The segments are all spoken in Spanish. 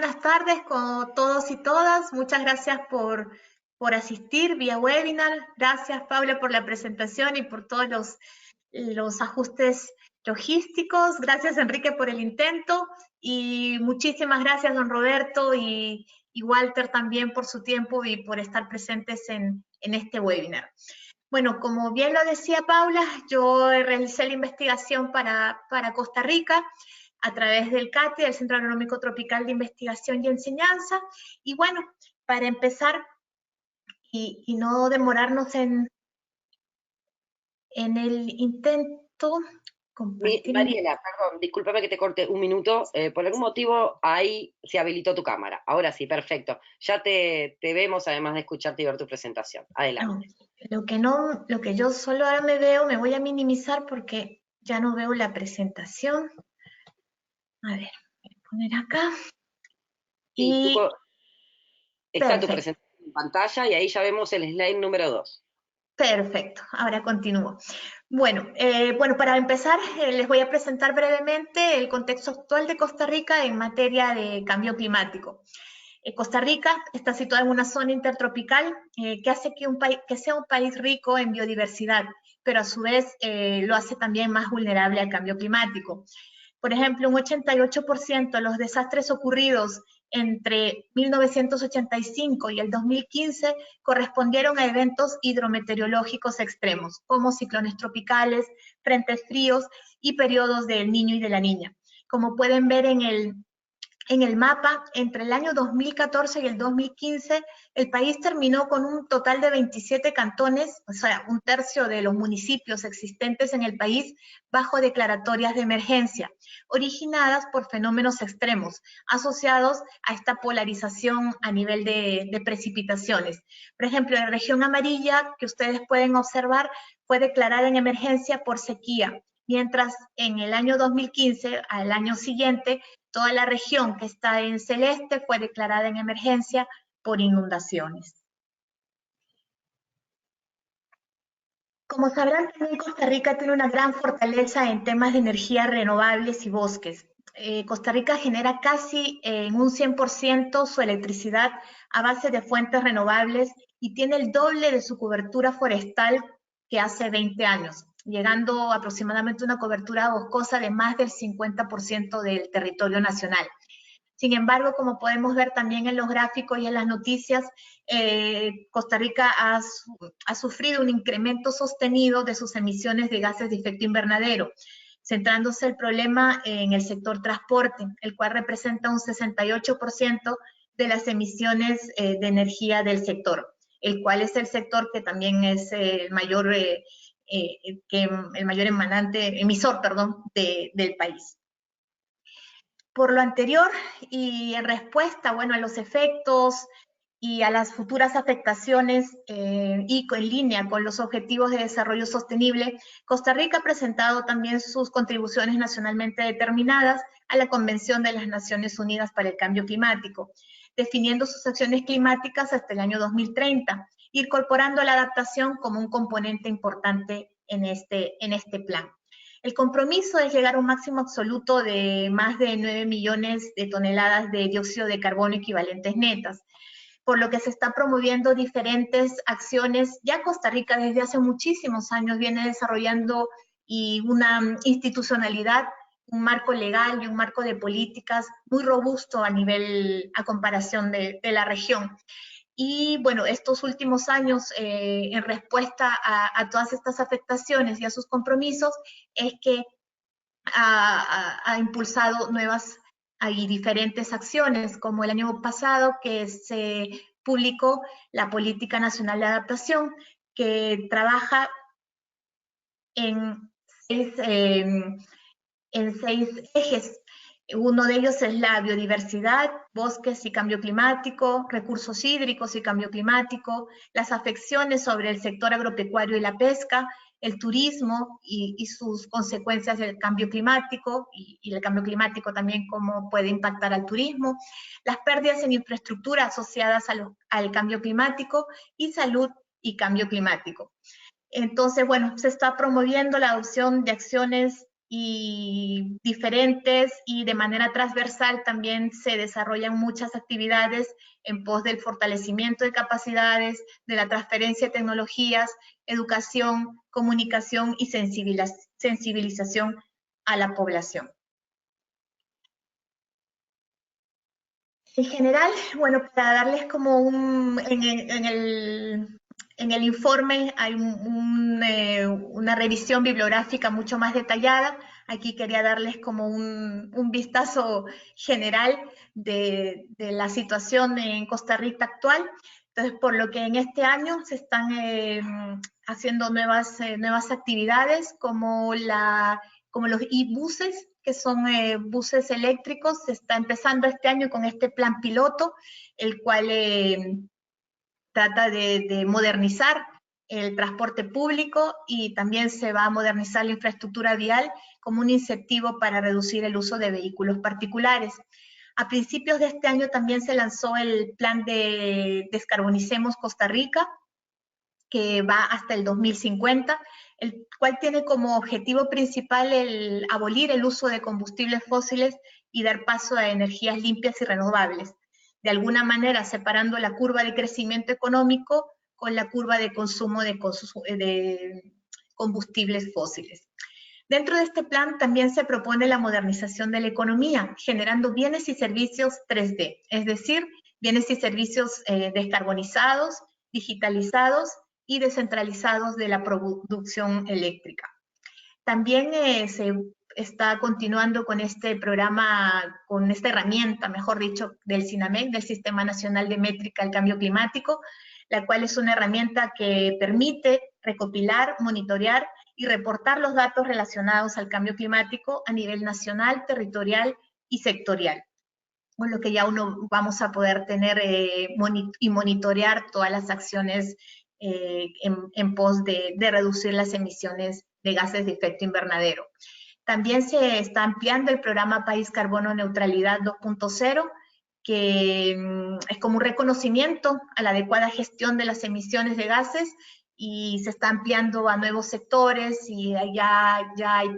buenas tardes con todos y todas. Muchas gracias por asistir vía webinar. Gracias, Paula, por la presentación y por todos los ajustes logísticos. Gracias, Enrique, por el intento. Y muchísimas gracias, don Roberto y Walter también por su tiempo y por estar presentes en este webinar. Bueno, como bien lo decía Paula, yo realicé la investigación para Costa Rica a través del CATI, el Centro Agronómico Tropical de Investigación y Enseñanza. Y bueno, para empezar y no demorarnos en el intento, compartir. Mariela, perdón, discúlpame que te corte un minuto. Por algún motivo ahí se habilitó tu cámara. Ahora sí, perfecto. Ya te vemos, además de escucharte y ver tu presentación. Adelante. Lo que yo solo ahora me voy a minimizar porque ya no veo la presentación. A ver, voy a poner acá. Sí, Y está tu perfecto. presentación en pantalla y ahí ya vemos el slide número 2. Perfecto, ahora continúo. Bueno, para empezar, les voy a presentar brevemente el contexto actual de Costa Rica en materia de cambio climático. Costa Rica está situada en una zona intertropical que hace que sea un país rico en biodiversidad, pero a su vez lo hace también más vulnerable al cambio climático. Por ejemplo, un 88% de los desastres ocurridos entre 1985 y el 2015 correspondieron a eventos hidrometeorológicos extremos, como ciclones tropicales, frentes fríos y periodos del niño y de la niña. Como pueden ver en el mapa, entre el año 2014 y el 2015, el país terminó con un total de 27 cantones, o sea, un tercio de los municipios existentes en el país, bajo declaratorias de emergencia, originadas por fenómenos extremos, asociados a esta polarización a nivel de precipitaciones. Por ejemplo, la región amarilla, que ustedes pueden observar, fue declarada en emergencia por sequía, mientras en el año 2015, al año siguiente, toda la región que está en celeste fue declarada en emergencia por inundaciones. Como sabrán, también Costa Rica tiene una gran fortaleza en temas de energías renovables y bosques. Costa Rica genera casi en un 100% su electricidad a base de fuentes renovables y tiene el doble de su cobertura forestal que hace 20 años, llegando aproximadamente a una cobertura boscosa de más del 50% del territorio nacional. Sin embargo, como podemos ver también en los gráficos y en las noticias, Costa Rica ha sufrido un incremento sostenido de sus emisiones de gases de efecto invernadero, centrándose el problema en el sector transporte, el cual representa un 68% de las emisiones de energía del sector, el cual es el sector que también es el mayor emisor del país. Por lo anterior y en respuesta, a los efectos y a las futuras afectaciones y en línea con los objetivos de desarrollo sostenible, Costa Rica ha presentado también sus contribuciones nacionalmente determinadas a la Convención de las Naciones Unidas para el Cambio Climático, definiendo sus acciones climáticas hasta el año 2030, incorporando la adaptación como un componente importante en este plan. El compromiso es llegar a un máximo absoluto de más de 9 millones de toneladas de dióxido de carbono equivalentes netas, por lo que se están promoviendo diferentes acciones. Ya Costa Rica desde hace muchísimos años viene desarrollando una institucionalidad, un marco legal y un marco de políticas muy robusto a comparación de la región. Y bueno, estos últimos años, en respuesta a todas estas afectaciones y a sus compromisos, es que ha impulsado nuevas y diferentes acciones, como el año pasado que se publicó la Política Nacional de Adaptación, que trabaja en seis ejes. Uno de ellos es la biodiversidad, bosques y cambio climático, recursos hídricos y cambio climático, las afecciones sobre el sector agropecuario y la pesca, el turismo y sus consecuencias del cambio climático, y el cambio climático también cómo puede impactar al turismo, las pérdidas en infraestructura asociadas al cambio climático y salud y cambio climático. Entonces, bueno, se está promoviendo la adopción de acciones y diferentes, y de manera transversal también se desarrollan muchas actividades en pos del fortalecimiento de capacidades, de la transferencia de tecnologías, educación, comunicación y sensibilización a la población. En general, bueno, para darles como en el informe hay una revisión bibliográfica mucho más detallada. Aquí quería darles como un vistazo general de la situación en Costa Rica actual. Entonces, por lo que en este año se están haciendo nuevas actividades como los e-buses, que son buses eléctricos. Se está empezando este año con este plan piloto, el cual trata de modernizar el transporte público, y también se va a modernizar la infraestructura vial como un incentivo para reducir el uso de vehículos particulares. A principios de este año también se lanzó el plan de Descarbonicemos Costa Rica, que va hasta el 2050, el cual tiene como objetivo principal el abolir el uso de combustibles fósiles y dar paso a energías limpias y renovables, de alguna manera separando la curva de crecimiento económico con la curva de consumo de combustibles fósiles. Dentro de este plan también se propone la modernización de la economía, generando bienes y servicios 3D, es decir, bienes y servicios descarbonizados, digitalizados y descentralizados de la producción eléctrica. También se está continuando con este programa, con esta herramienta, mejor dicho, del SINAMEC, del Sistema Nacional de Métrica al Cambio Climático, la cual es una herramienta que permite recopilar, monitorear y reportar los datos relacionados al cambio climático a nivel nacional, territorial y sectorial, con lo que ya vamos a poder tener y monitorear todas las acciones en pos de reducir las emisiones de gases de efecto invernadero. También se está ampliando el programa País Carbono Neutralidad 2.0, que es como un reconocimiento a la adecuada gestión de las emisiones de gases, y se está ampliando a nuevos sectores, y ya hay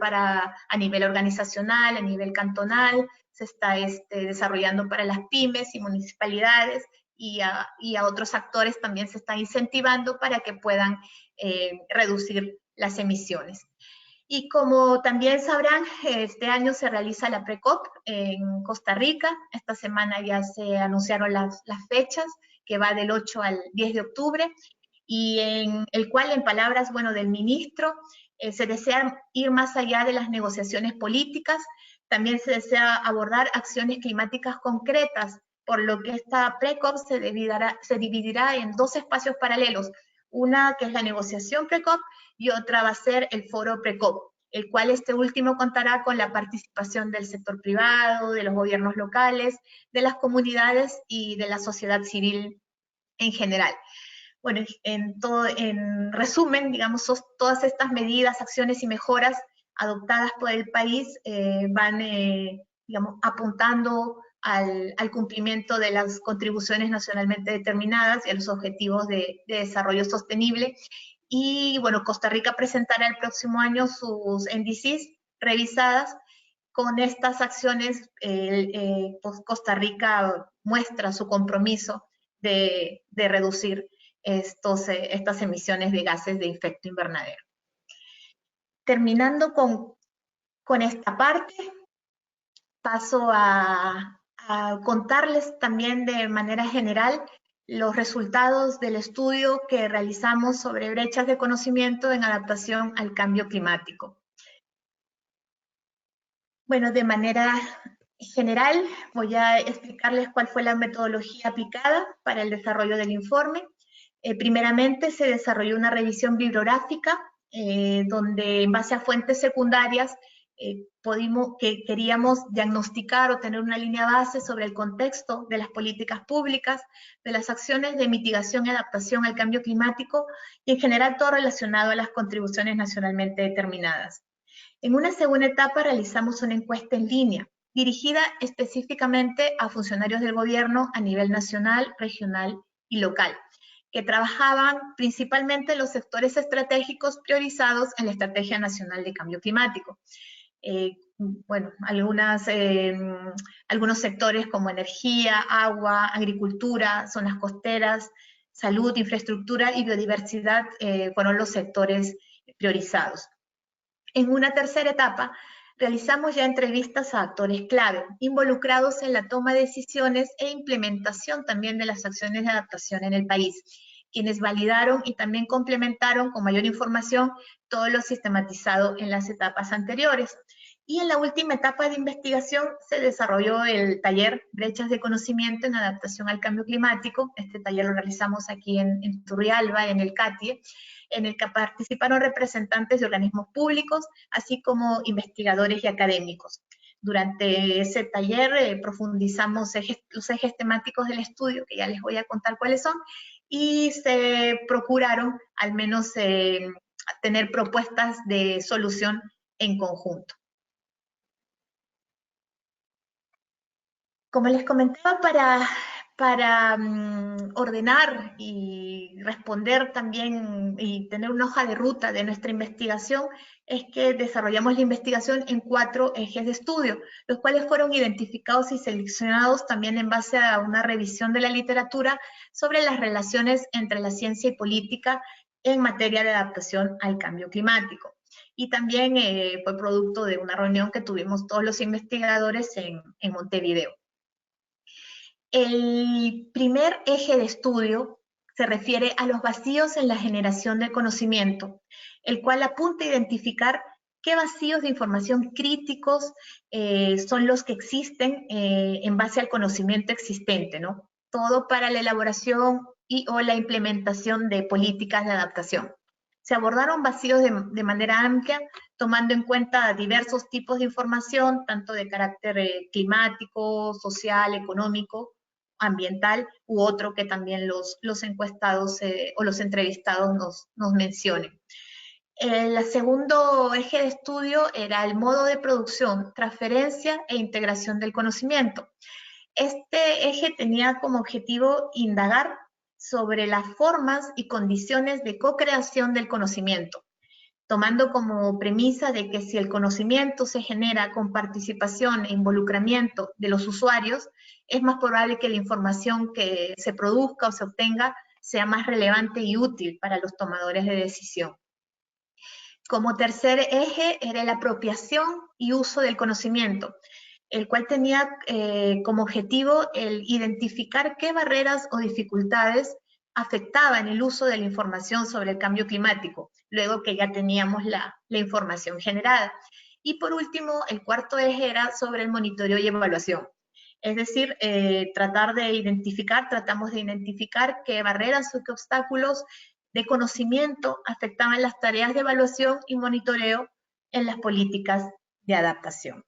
a nivel organizacional, a nivel cantonal, se está desarrollando para las pymes y municipalidades, y a otros actores también se está incentivando para que puedan reducir las emisiones. Y como también sabrán, este año se realiza la PRECOP en Costa Rica. Esta semana ya se anunciaron las fechas, que va del 8 al 10 de octubre, y en el cual, en palabras, del ministro, se desea ir más allá de las negociaciones políticas. También se desea abordar acciones climáticas concretas, por lo que esta PRECOP se dividirá en dos espacios paralelos. Una que es la negociación PRECOP y otra va a ser el foro PRECOP, el cual este último contará con la participación del sector privado, de los gobiernos locales, de las comunidades y de la sociedad civil en general. Bueno, en resumen, digamos, todas estas medidas, acciones y mejoras adoptadas por el país van, digamos, apuntando al cumplimiento de las contribuciones nacionalmente determinadas y a los objetivos de desarrollo sostenible. Y bueno, Costa Rica presentará el próximo año sus NDCs revisadas. Con estas acciones, pues Costa Rica muestra su compromiso de reducir estas emisiones de gases de efecto invernadero. Terminando con esta parte, paso a contarles también de manera general los resultados del estudio que realizamos sobre brechas de conocimiento en adaptación al cambio climático. Bueno, de manera general voy a explicarles cuál fue la metodología aplicada para el desarrollo del informe. Primeramente se desarrolló una revisión bibliográfica donde, en base a fuentes secundarias, queríamos diagnosticar o tener una línea base sobre el contexto de las políticas públicas, de las acciones de mitigación y adaptación al cambio climático, y en general todo relacionado a las contribuciones nacionalmente determinadas. En una segunda etapa realizamos una encuesta en línea, dirigida específicamente a funcionarios del gobierno a nivel nacional, regional y local, que trabajaban principalmente en los sectores estratégicos priorizados en la Estrategia Nacional de Cambio Climático. bueno, algunos sectores como energía, agua, agricultura, zonas costeras, salud, infraestructura y biodiversidad fueron los sectores priorizados. En una tercera etapa, realizamos ya entrevistas a actores clave, involucrados en la toma de decisiones e implementación también de las acciones de adaptación en el país, quienes validaron y también complementaron con mayor información todo lo sistematizado en las etapas anteriores. Y en la última etapa de investigación se desarrolló el taller Brechas de Conocimiento en Adaptación al Cambio Climático. Este taller lo realizamos aquí en Turrialba, en el CATIE, en el que participaron representantes de organismos públicos, así como investigadores y académicos. Durante ese taller profundizamos los ejes temáticos del estudio, que ya les voy a contar cuáles son, y se procuraron al menos tener propuestas de solución en conjunto. Como les comentaba, para ordenar y responder también y tener una hoja de ruta de nuestra investigación, es que desarrollamos la investigación en 4 ejes de estudio, los cuales fueron identificados y seleccionados también en base a una revisión de la literatura sobre las relaciones entre la ciencia y política en materia de adaptación al cambio climático. Y también fue producto de una reunión que tuvimos todos los investigadores en Montevideo. El primer eje de estudio se refiere a los vacíos en la generación del conocimiento, el cual apunta a identificar qué vacíos de información críticos son los que existen en base al conocimiento existente, ¿no? Todo para la elaboración y o la implementación de políticas de adaptación. Se abordaron vacíos de manera amplia, tomando en cuenta diversos tipos de información, tanto de carácter climático, social, económico, ambiental u otro que también los encuestados o los entrevistados nos mencionen. El segundo eje de estudio era el modo de producción, transferencia e integración del conocimiento. Este eje tenía como objetivo indagar sobre las formas y condiciones de co-creación del conocimiento, tomando como premisa de que si el conocimiento se genera con participación e involucramiento de los usuarios, es más probable que la información que se produzca o se obtenga sea más relevante y útil para los tomadores de decisión. Como tercer eje era la apropiación y uso del conocimiento, el cual tenía como objetivo el identificar qué barreras o dificultades afectaban el uso de la información sobre el cambio climático, luego que ya teníamos la información generada. Y por último, el cuarto eje era sobre el monitoreo y evaluación. Es decir, tratamos de identificar qué barreras o qué obstáculos de conocimiento afectaban las tareas de evaluación y monitoreo en las políticas de adaptación.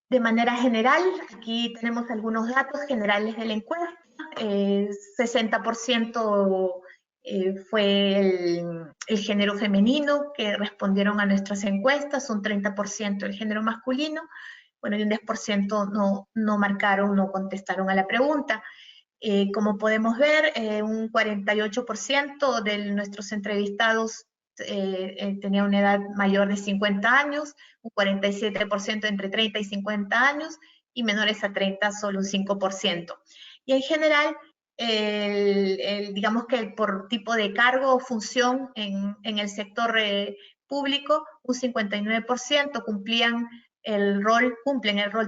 De manera general, aquí tenemos algunos datos generales de la encuesta. 60% fue el género femenino que respondieron a nuestras encuestas, un 30% el género masculino, bueno, y un 10% no marcaron, no contestaron a la pregunta. Como podemos ver, un 48% de nuestros entrevistados tenía una edad mayor de 50 años, un 47% entre 30 y 50 años, y menores a 30 solo un 5%. Y en general, digamos que por tipo de cargo o función en el sector público, un 59% cumplen el rol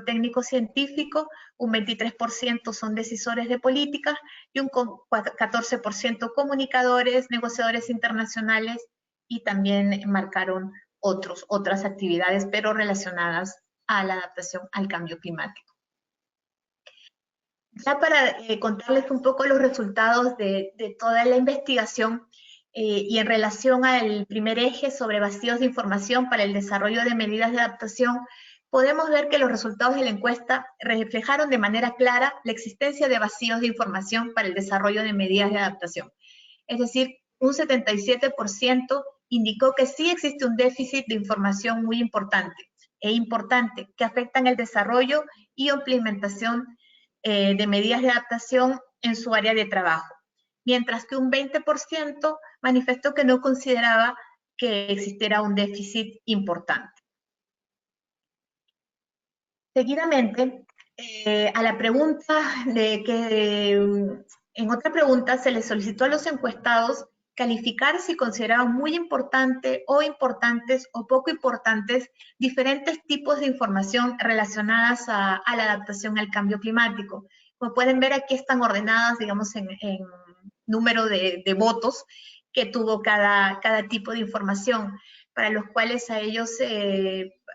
técnico-científico, un 23% son decisores de políticas y un 14% comunicadores, negociadores internacionales, y también marcaron otras actividades, pero relacionadas a la adaptación al cambio climático. Ya para contarles un poco los resultados de toda la investigación y en relación al primer eje sobre vacíos de información para el desarrollo de medidas de adaptación, podemos ver que los resultados de la encuesta reflejaron de manera clara la existencia de vacíos de información para el desarrollo de medidas de adaptación. Es decir, un 77% indicó que sí existe un déficit de información muy importante que afectan el desarrollo y implementación de medidas de adaptación en su área de trabajo, mientras que un 20% manifestó que no consideraba que existiera un déficit importante. Seguidamente, a la pregunta de que en otra pregunta se les solicitó a los encuestados calificar si consideraban muy importante o importantes o poco importantes diferentes tipos de información relacionadas a la adaptación al cambio climático. Como pueden ver, aquí están ordenadas, digamos, en número de votos que tuvo cada tipo de información, para los cuales a ellos,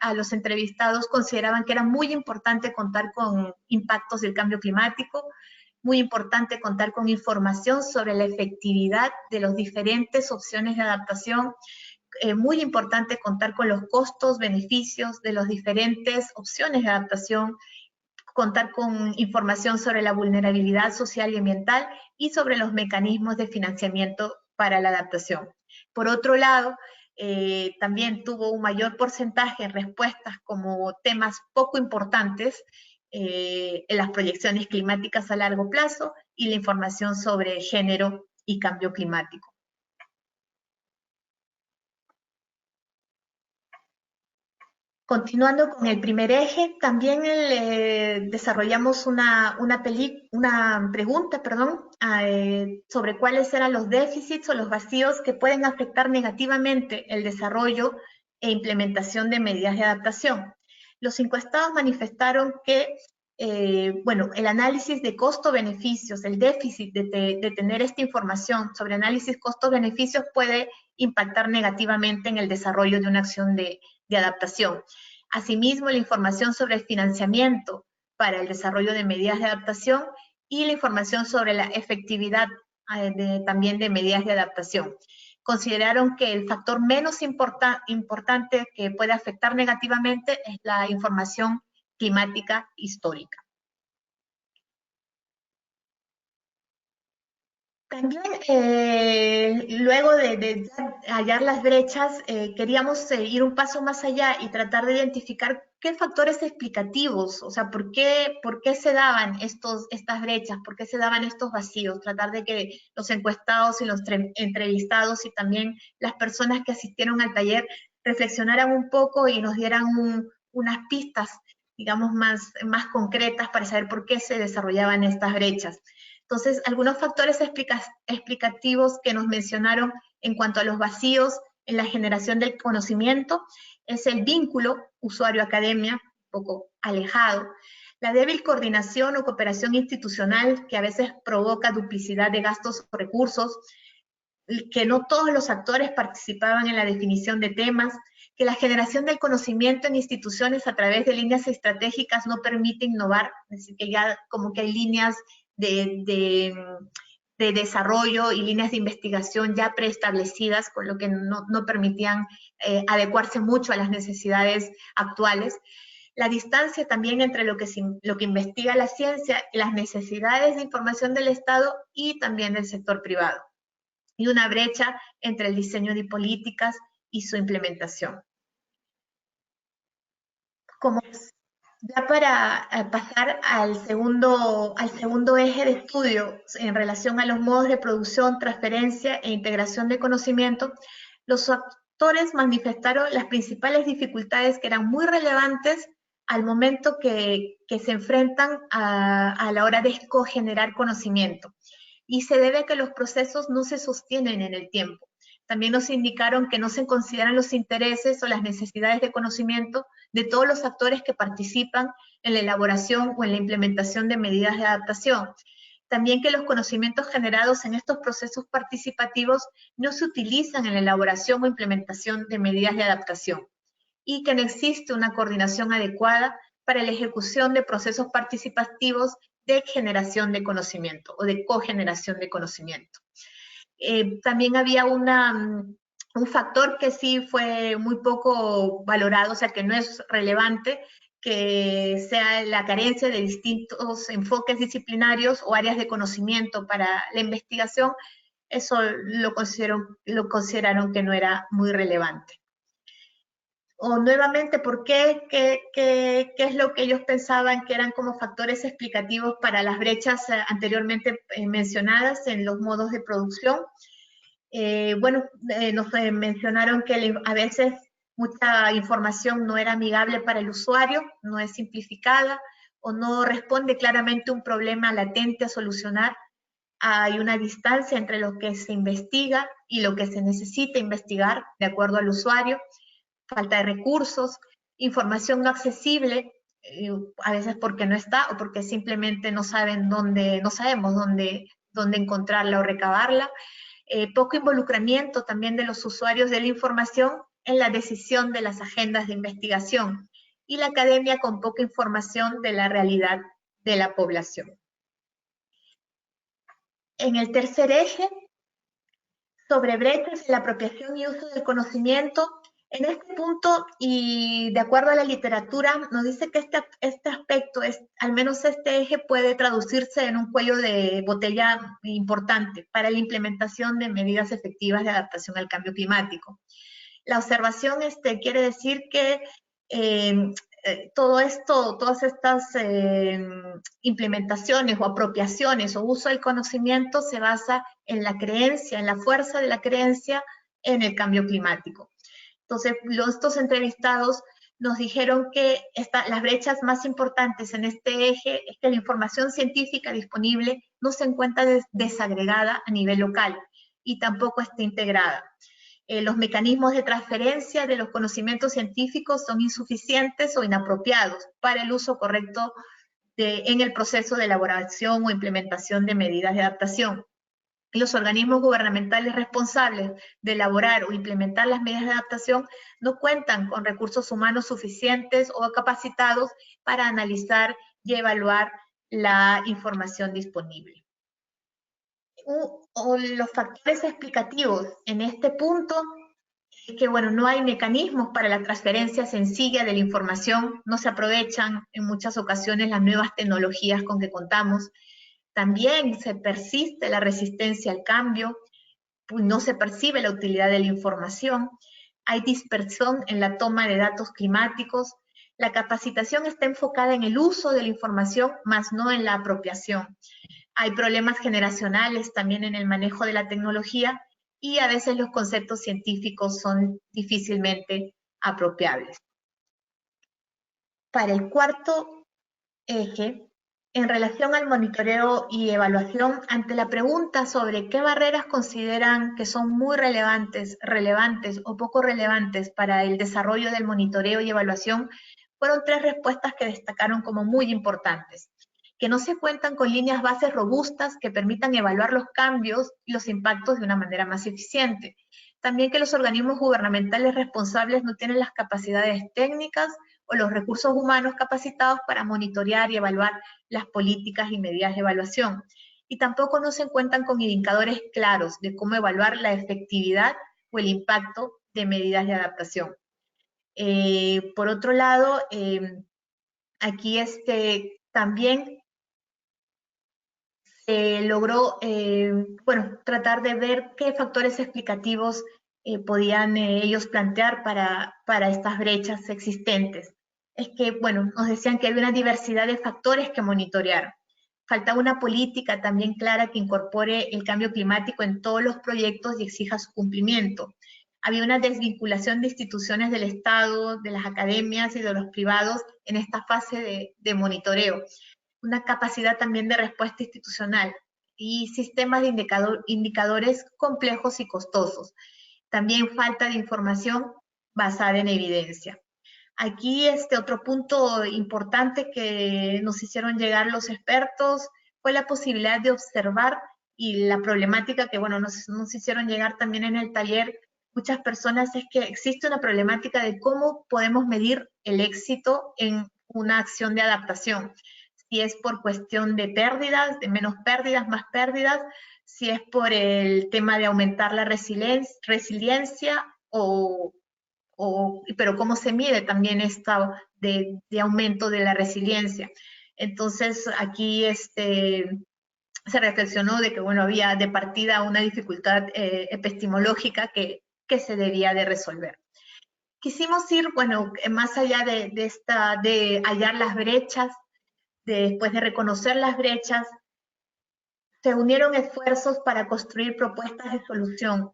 a los entrevistados, consideraban que era muy importante contar con impactos del cambio climático, muy importante contar con información sobre la efectividad de las diferentes opciones de adaptación, muy importante contar con los costos, beneficios de las diferentes opciones de adaptación, contar con información sobre la vulnerabilidad social y ambiental y sobre los mecanismos de financiamiento para la adaptación. Por otro lado, también tuvo un mayor porcentaje en respuestas como temas poco importantes en las proyecciones climáticas a largo plazo y la información sobre género y cambio climático. Continuando con el primer eje, también desarrollamos una pregunta, sobre cuáles eran los déficits o los vacíos que pueden afectar negativamente el desarrollo e implementación de medidas de adaptación. Los encuestados manifestaron que, el análisis de costo-beneficios, el déficit de tener esta información sobre análisis costo-beneficios puede impactar negativamente en el desarrollo de una acción de adaptación. Asimismo, la información sobre el financiamiento para el desarrollo de medidas de adaptación y la información sobre la efectividad también de medidas de adaptación. Consideraron que el factor menos importante que puede afectar negativamente es la información climática histórica. También, luego de hallar las brechas, queríamos ir un paso más allá y tratar de identificar qué factores explicativos, o sea, por qué se daban estas brechas, por qué se daban estos vacíos, tratar de que los encuestados y los entrevistados y también las personas que asistieron al taller reflexionaran un poco y nos dieran unas pistas, digamos, más concretas para saber por qué se desarrollaban estas brechas. Entonces, algunos factores explicativos que nos mencionaron en cuanto a los vacíos en la generación del conocimiento es el vínculo usuario-academia, un poco alejado, la débil coordinación o cooperación institucional que a veces provoca duplicidad de gastos o recursos, que no todos los actores participaban en la definición de temas, que la generación del conocimiento en instituciones a través de líneas estratégicas no permite innovar, es decir, que ya como que hay líneas de desarrollo y líneas de investigación ya preestablecidas, con lo que no permitían adecuarse mucho a las necesidades actuales. La distancia también entre lo que investiga la ciencia, las necesidades de información del Estado y también del sector privado. Y una brecha entre el diseño de políticas y su implementación. Como ya para pasar al segundo eje de estudio en relación a los modos de producción, transferencia e integración de conocimiento, los actores manifestaron las principales dificultades que eran muy relevantes al momento que se enfrentan a la hora de cogenerar conocimiento. Y se debe a que los procesos no se sostienen en el tiempo. También nos indicaron que no se consideran los intereses o las necesidades de conocimiento de todos los actores que participan en la elaboración o en la implementación de medidas de adaptación. También que los conocimientos generados en estos procesos participativos no se utilizan en la elaboración o implementación de medidas de adaptación y que no existe una coordinación adecuada para la ejecución de procesos participativos de generación de conocimiento o de cogeneración de conocimiento. También había un factor que sí fue muy poco valorado, o sea, que no es relevante, que sea la carencia de distintos enfoques disciplinarios o áreas de conocimiento para la investigación. Eso lo consideraron que no era muy relevante. O nuevamente, ¿por qué? ¿Qué es lo que ellos pensaban que eran como factores explicativos para las brechas anteriormente mencionadas en los modos de producción? Nos mencionaron que a veces mucha información no era amigable para el usuario, no es simplificada o no responde claramente a un problema latente a solucionar. Hay una distancia entre lo que se investiga y lo que se necesita investigar de acuerdo al usuario, falta de recursos, información no accesible, a veces porque no está o porque simplemente no saben dónde, no sabemos dónde encontrarla o recabarla, poco involucramiento también de los usuarios de la información en la decisión de las agendas de investigación y la academia con poca información de la realidad de la población. En el tercer eje, sobre brechas en la apropiación y uso del conocimiento, en este punto, y de acuerdo a la literatura, nos dice que este aspecto, al menos este eje, puede traducirse en un cuello de botella importante para la implementación de medidas efectivas de adaptación al cambio climático. La observación quiere decir que todo esto, todas estas implementaciones o apropiaciones o uso del conocimiento se basa en la creencia, en la fuerza de la creencia en el cambio climático. Entonces, estos entrevistados nos dijeron que las brechas más importantes en este eje es que la información científica disponible no se encuentra desagregada a nivel local y tampoco está integrada. Los mecanismos de transferencia de los conocimientos científicos son insuficientes o inapropiados para el uso correcto en el proceso de elaboración o implementación de medidas de adaptación. Los organismos gubernamentales responsables de elaborar o implementar las medidas de adaptación no cuentan con recursos humanos suficientes o capacitados para analizar y evaluar la información disponible. O los factores explicativos en este punto es que, bueno, no hay mecanismos para la transferencia sencilla de la información, no se aprovechan en muchas ocasiones las nuevas tecnologías con que contamos, también se persiste la resistencia al cambio, no se percibe la utilidad de la información, hay dispersión en la toma de datos climáticos, la capacitación está enfocada en el uso de la información, más no en la apropiación. Hay problemas generacionales también en el manejo de la tecnología y a veces los conceptos científicos son difícilmente apropiables. Para el cuarto eje, en relación al monitoreo y evaluación, ante la pregunta sobre qué barreras consideran que son muy relevantes o poco relevantes para el desarrollo del monitoreo y evaluación, fueron 3 respuestas que destacaron como muy importantes. Que no se cuentan con líneas bases robustas que permitan evaluar los cambios y los impactos de una manera más eficiente. También que los organismos gubernamentales responsables no tienen las capacidades técnicas o los recursos humanos capacitados para monitorear y evaluar las políticas y medidas de evaluación. Y tampoco no se cuentan con indicadores claros de cómo evaluar la efectividad o el impacto de medidas de adaptación. Por otro lado, aquí también se logró, bueno, tratar de ver qué factores explicativos podían ellos plantear para estas brechas existentes. Es que, bueno, nos decían que había una diversidad de factores que monitorear. Falta una política también clara que incorpore el cambio climático en todos los proyectos y exija su cumplimiento. Había una desvinculación de instituciones del Estado, de las academias y de los privados en esta fase de monitoreo. Una capacidad también de respuesta institucional y sistemas de indicadores complejos y costosos. También falta de información basada en evidencia. Aquí otro punto importante que nos hicieron llegar los expertos fue la posibilidad de observar y la problemática que, bueno, nos hicieron llegar también en el taller muchas personas es que existe una problemática de cómo podemos medir el éxito en una acción de adaptación. Si es por cuestión de pérdidas, de menos pérdidas, más pérdidas, si es por el tema de aumentar la resiliencia pero cómo se mide también esta de aumento de la resiliencia. Entonces, aquí se reflexionó de que, bueno, había de partida una dificultad epistemológica que se debía de resolver. Quisimos ir, bueno, más allá de hallar las brechas, después de reconocer las brechas, se unieron esfuerzos para construir propuestas de solución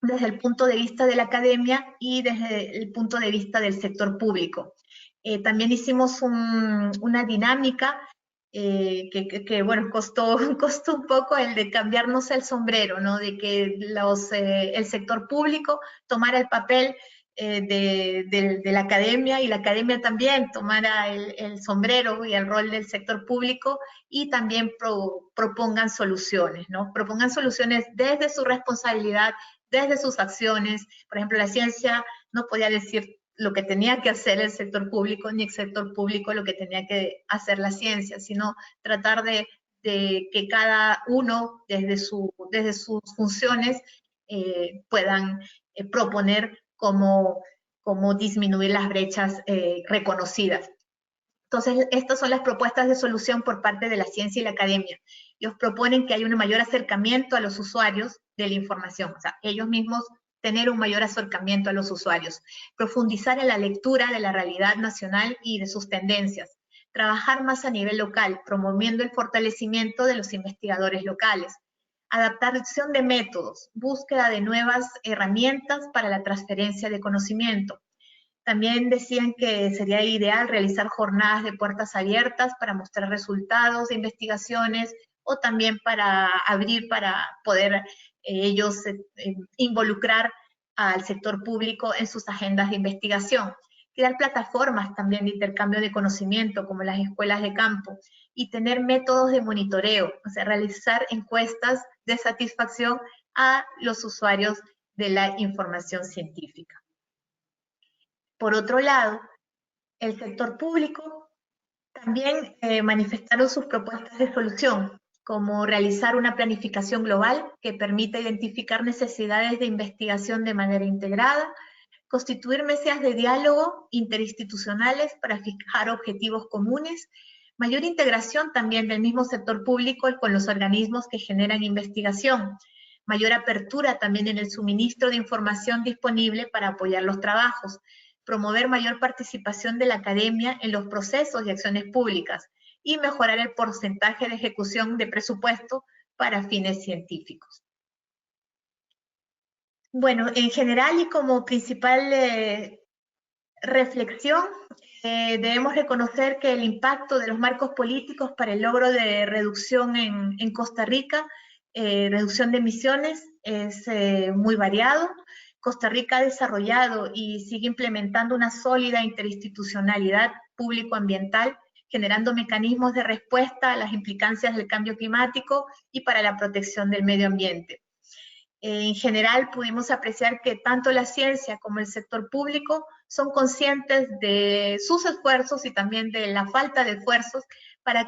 desde el punto de vista de la academia y desde el punto de vista del sector público. También hicimos una dinámica bueno, costó un poco el de cambiarnos el sombrero, ¿no? De que el sector público tomara el papel de la academia y la academia también tomara el sombrero y el rol del sector público y también propongan soluciones, ¿no? Propongan soluciones desde su responsabilidad, desde sus acciones. Por ejemplo, la ciencia no podía decir lo que tenía que hacer el sector público, ni el sector público lo que tenía que hacer la ciencia, sino tratar de que cada uno desde sus funciones puedan proponer cómo disminuir las brechas reconocidas. Entonces, estas son las propuestas de solución por parte de la ciencia y la academia. Ellos proponen que haya un mayor acercamiento a los usuarios de la información, o sea, ellos mismos tener un mayor acercamiento a los usuarios, profundizar en la lectura de la realidad nacional y de sus tendencias, trabajar más a nivel local, promoviendo el fortalecimiento de los investigadores locales, adaptación de métodos, búsqueda de nuevas herramientas para la transferencia de conocimiento. También decían que sería ideal realizar jornadas de puertas abiertas para mostrar resultados de investigaciones o también para abrir, para poder ellos involucrar al sector público en sus agendas de investigación. Crear plataformas también de intercambio de conocimiento, como las escuelas de campo, y tener métodos de monitoreo, o sea, realizar encuestas de satisfacción a los usuarios de la información científica. Por otro lado, el sector público también manifestaron sus propuestas de solución, como realizar una planificación global que permita identificar necesidades de investigación de manera integrada, constituir mesas de diálogo interinstitucionales para fijar objetivos comunes, mayor integración también del mismo sector público con los organismos que generan investigación, mayor apertura también en el suministro de información disponible para apoyar los trabajos, promover mayor participación de la academia en los procesos y acciones públicas y mejorar el porcentaje de ejecución de presupuesto para fines científicos. Bueno, en general y como principal reflexión, debemos reconocer que el impacto de los marcos políticos para el logro de reducción en Costa Rica, reducción de emisiones, es muy variado. Costa Rica ha desarrollado y sigue implementando una sólida interinstitucionalidad público-ambiental, generando mecanismos de respuesta a las implicancias del cambio climático y para la protección del medio ambiente. En general, pudimos apreciar que tanto la ciencia como el sector público son conscientes de sus esfuerzos y también de la falta de esfuerzos para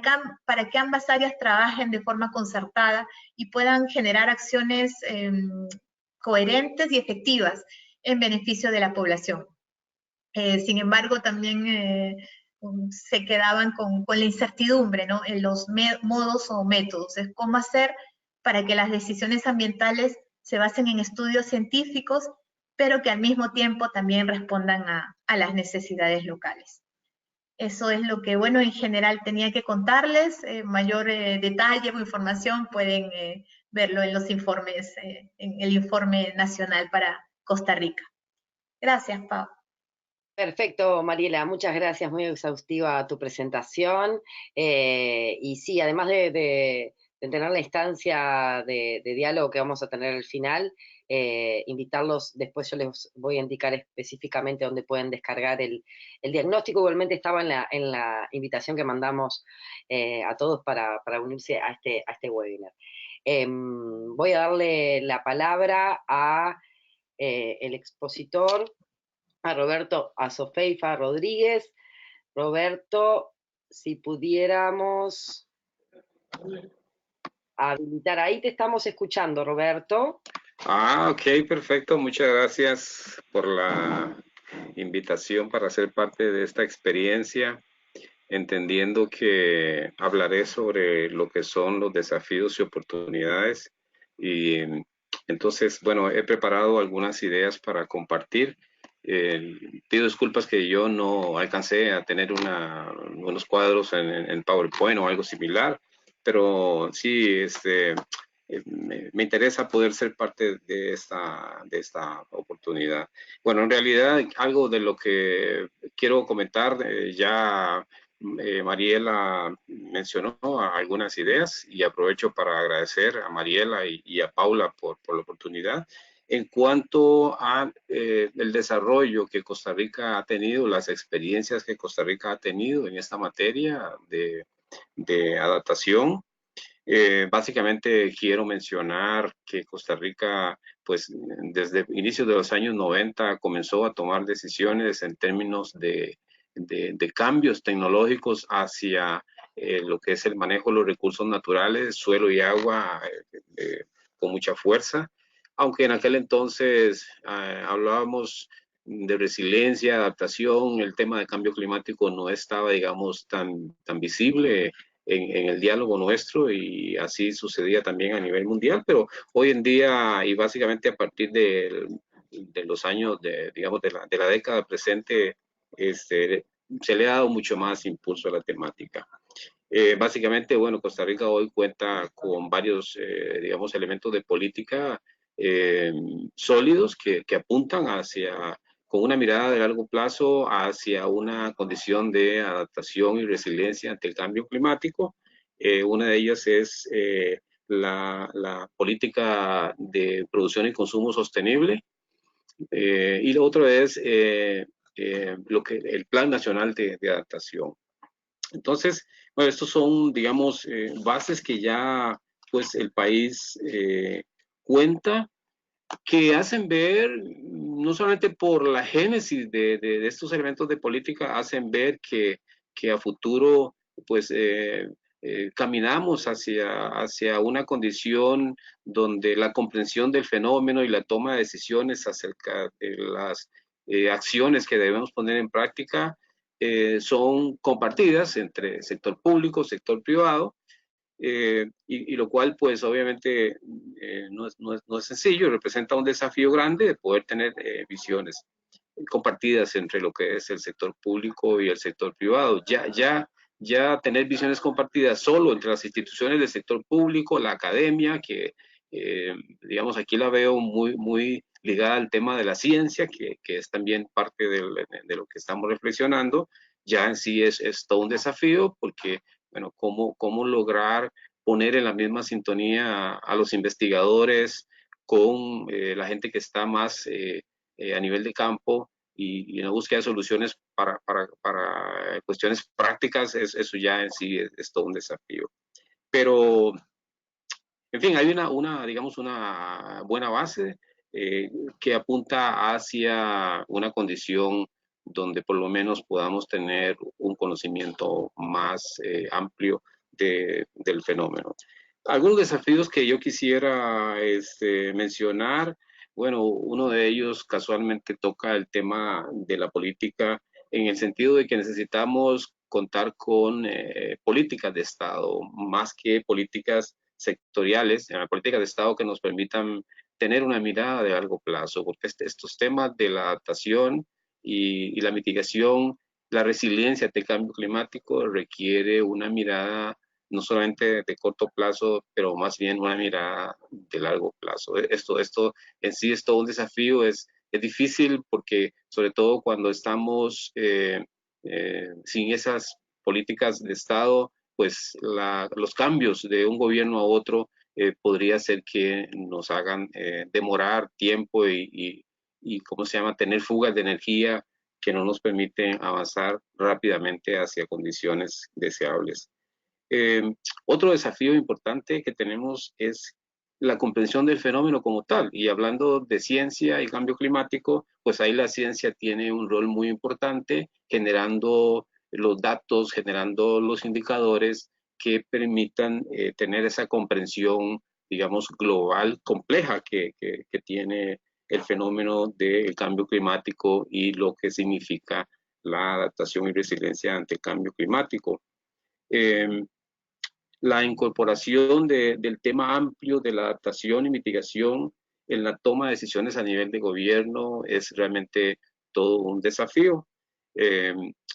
que ambas áreas trabajen de forma concertada y puedan generar acciones coherentes y efectivas en beneficio de la población. Sin embargo, también se quedaban con la incertidumbre, ¿no? En los modos o métodos, es cómo hacer para que las decisiones ambientales se basen en estudios científicos, pero que al mismo tiempo también respondan a las necesidades locales. Eso es lo que, bueno, en general tenía que contarles. Mayor detalle o información pueden verlo en los informes, en el informe nacional para Costa Rica. Gracias, Pau. Perfecto, Mariela, muchas gracias, muy exhaustiva tu presentación. Y sí, además de tener la instancia de diálogo que vamos a tener al final, invitarlos, después yo les voy a indicar específicamente dónde pueden descargar el diagnóstico. Igualmente estaba en la invitación que mandamos a todos para unirse a este webinar. Voy a darle la palabra a el expositor, a Roberto Azofeifa Rodríguez. Roberto, si pudiéramos habilitar, ahí te estamos escuchando, Roberto. Ok, perfecto. Muchas gracias por la invitación para ser parte de esta experiencia, entendiendo que hablaré sobre lo que son los desafíos y oportunidades. Y entonces, bueno, he preparado algunas ideas para compartir. Pido disculpas que yo no alcancé a tener unos cuadros en PowerPoint o algo similar, pero sí, me interesa poder ser parte de esta oportunidad. Bueno, en realidad algo de lo que quiero comentar, ya Mariela mencionó algunas ideas y aprovecho para agradecer a Mariela y a Paula por la oportunidad. En cuanto a el desarrollo que Costa Rica ha tenido, las experiencias que Costa Rica ha tenido en esta materia de adaptación, básicamente quiero mencionar que Costa Rica, pues desde inicios de los años 90 comenzó a tomar decisiones en términos de cambios tecnológicos hacia lo que es el manejo de los recursos naturales, suelo y agua, con mucha fuerza. Aunque en aquel entonces hablábamos de resiliencia, adaptación, el tema de cambio climático no estaba, digamos, tan visible en el diálogo nuestro, y así sucedía también a nivel mundial, pero hoy en día y básicamente a partir de los años, digamos, de la década presente, se le ha dado mucho más impulso a la temática. Básicamente, bueno, Costa Rica hoy cuenta con varios, digamos, elementos de política sólidos que apuntan hacia, con una mirada de largo plazo, hacia una condición de adaptación y resiliencia ante el cambio climático. Una de ellas es la política de producción y consumo sostenible, y lo otro es el Plan Nacional de Adaptación. Entonces, bueno, estos son, digamos, bases que ya pues el país cuenta, que hacen ver, no solamente por la génesis de estos elementos de política, hacen ver que a futuro pues caminamos hacia una condición donde la comprensión del fenómeno y la toma de decisiones acerca de las acciones que debemos poner en práctica son compartidas entre sector público, sector privado, y lo cual pues obviamente no es sencillo, representa un desafío grande de poder tener visiones compartidas entre lo que es el sector público y el sector privado. Ya tener visiones compartidas solo entre las instituciones del sector público, la academia, que digamos aquí la veo muy ligada al tema de la ciencia, que es también parte de lo que estamos reflexionando, ya en sí es todo un desafío, porque, bueno, cómo lograr poner en la misma sintonía a los investigadores con la gente que está más a nivel de campo y en la búsqueda de soluciones para cuestiones prácticas, eso ya en sí es todo un desafío. Pero, en fin, hay digamos, una buena base que apunta hacia una condición donde por lo menos podamos tener un conocimiento más amplio del fenómeno. Algunos desafíos que yo quisiera mencionar, bueno, uno de ellos casualmente toca el tema de la política, en el sentido de que necesitamos contar con políticas de Estado, más que políticas sectoriales, políticas de Estado que nos permitan tener una mirada de largo plazo, porque estos temas de la adaptación y la mitigación, la resiliencia ante el cambio climático requiere una mirada no solamente de corto plazo, pero más bien una mirada de largo plazo. Esto en sí es todo un desafío, es difícil porque sobre todo cuando estamos sin esas políticas de Estado, pues los cambios de un gobierno a otro podría ser que nos hagan demorar tiempo y, ¿cómo se llama?, tener fugas de energía que no nos permiten avanzar rápidamente hacia condiciones deseables. Otro desafío importante que tenemos es la comprensión del fenómeno como tal. Y hablando de ciencia y cambio climático, pues ahí la ciencia tiene un rol muy importante, generando los datos, generando los indicadores que permitan tener esa comprensión, digamos, global, compleja que tiene el fenómeno del cambio climático y lo que significa la adaptación y resiliencia ante el cambio climático. La incorporación del tema amplio de la adaptación y mitigación en la toma de decisiones a nivel de gobierno es realmente todo un desafío.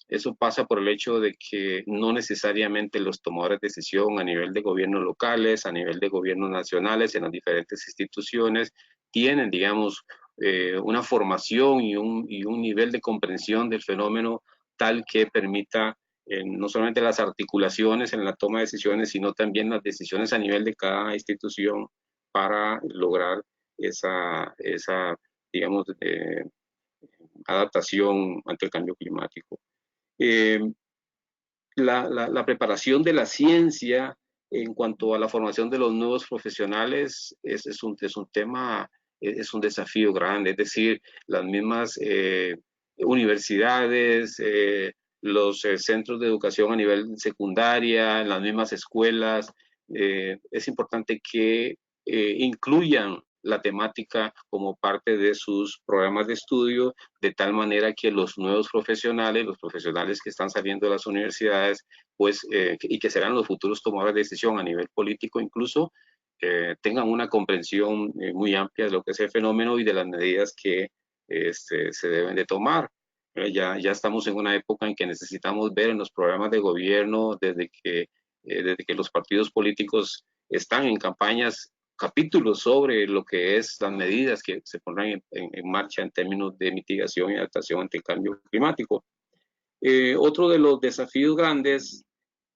Eso pasa por el hecho de que no necesariamente los tomadores de decisión a nivel de gobiernos locales, a nivel de gobiernos nacionales, en las diferentes instituciones, tienen, digamos, una formación y un nivel de comprensión del fenómeno tal que permita no solamente las articulaciones en la toma de decisiones, sino también las decisiones a nivel de cada institución para lograr esa digamos, adaptación ante el cambio climático. La preparación de la ciencia en cuanto a la formación de los nuevos profesionales es un tema, es un desafío grande, es decir, las mismas universidades, los centros de educación a nivel secundaria, en las mismas escuelas, es importante que incluyan la temática como parte de sus programas de estudio, de tal manera que los nuevos profesionales, los profesionales que están saliendo de las universidades, pues, y que serán los futuros tomadores de decisión a nivel político incluso, tengan una comprensión muy amplia de lo que es el fenómeno y de las medidas que se deben de tomar. Ya estamos en una época en que necesitamos ver en los programas de gobierno, desde que los partidos políticos están en campañas, capítulos sobre lo que es las medidas que se pondrán en marcha en términos de mitigación y adaptación ante el cambio climático. Otro de los desafíos grandes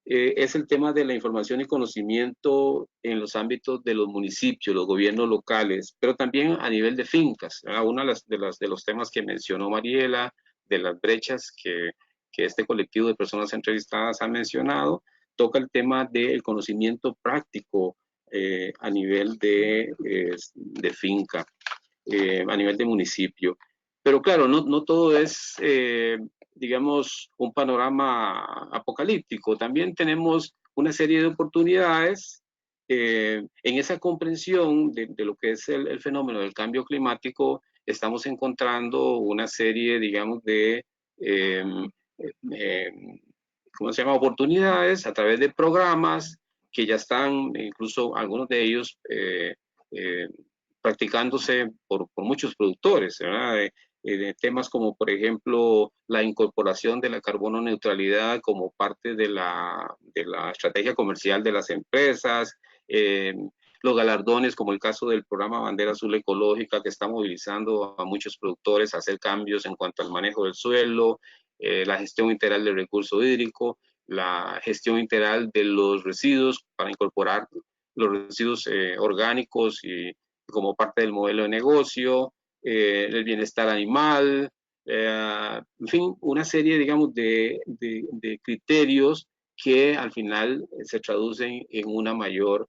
es el tema de la información y conocimiento en los ámbitos de los municipios, los gobiernos locales, pero también a nivel de fincas. Uno de los temas que mencionó Mariela, de las brechas que este colectivo de personas entrevistadas ha mencionado, toca el tema del conocimiento práctico a nivel de finca, a nivel de municipio. Pero claro, no todo es, digamos, un panorama apocalíptico. También tenemos una serie de oportunidades en esa comprensión de lo que es el fenómeno del cambio climático. Estamos encontrando una serie, digamos, de ¿cómo se llama? Oportunidades a través de programas que ya están, incluso algunos de ellos, practicándose por muchos productores, ¿verdad? De temas como, por ejemplo, la incorporación de la carbono neutralidad como parte de la estrategia comercial de las empresas, los galardones, como el caso del programa Bandera Azul Ecológica, que está movilizando a muchos productores a hacer cambios en cuanto al manejo del suelo, la gestión integral del recurso hídrico, la gestión integral de los residuos para incorporar los residuos orgánicos y como parte del modelo de negocio, el bienestar animal, en fin, una serie, digamos, de criterios que al final se traducen en una mayor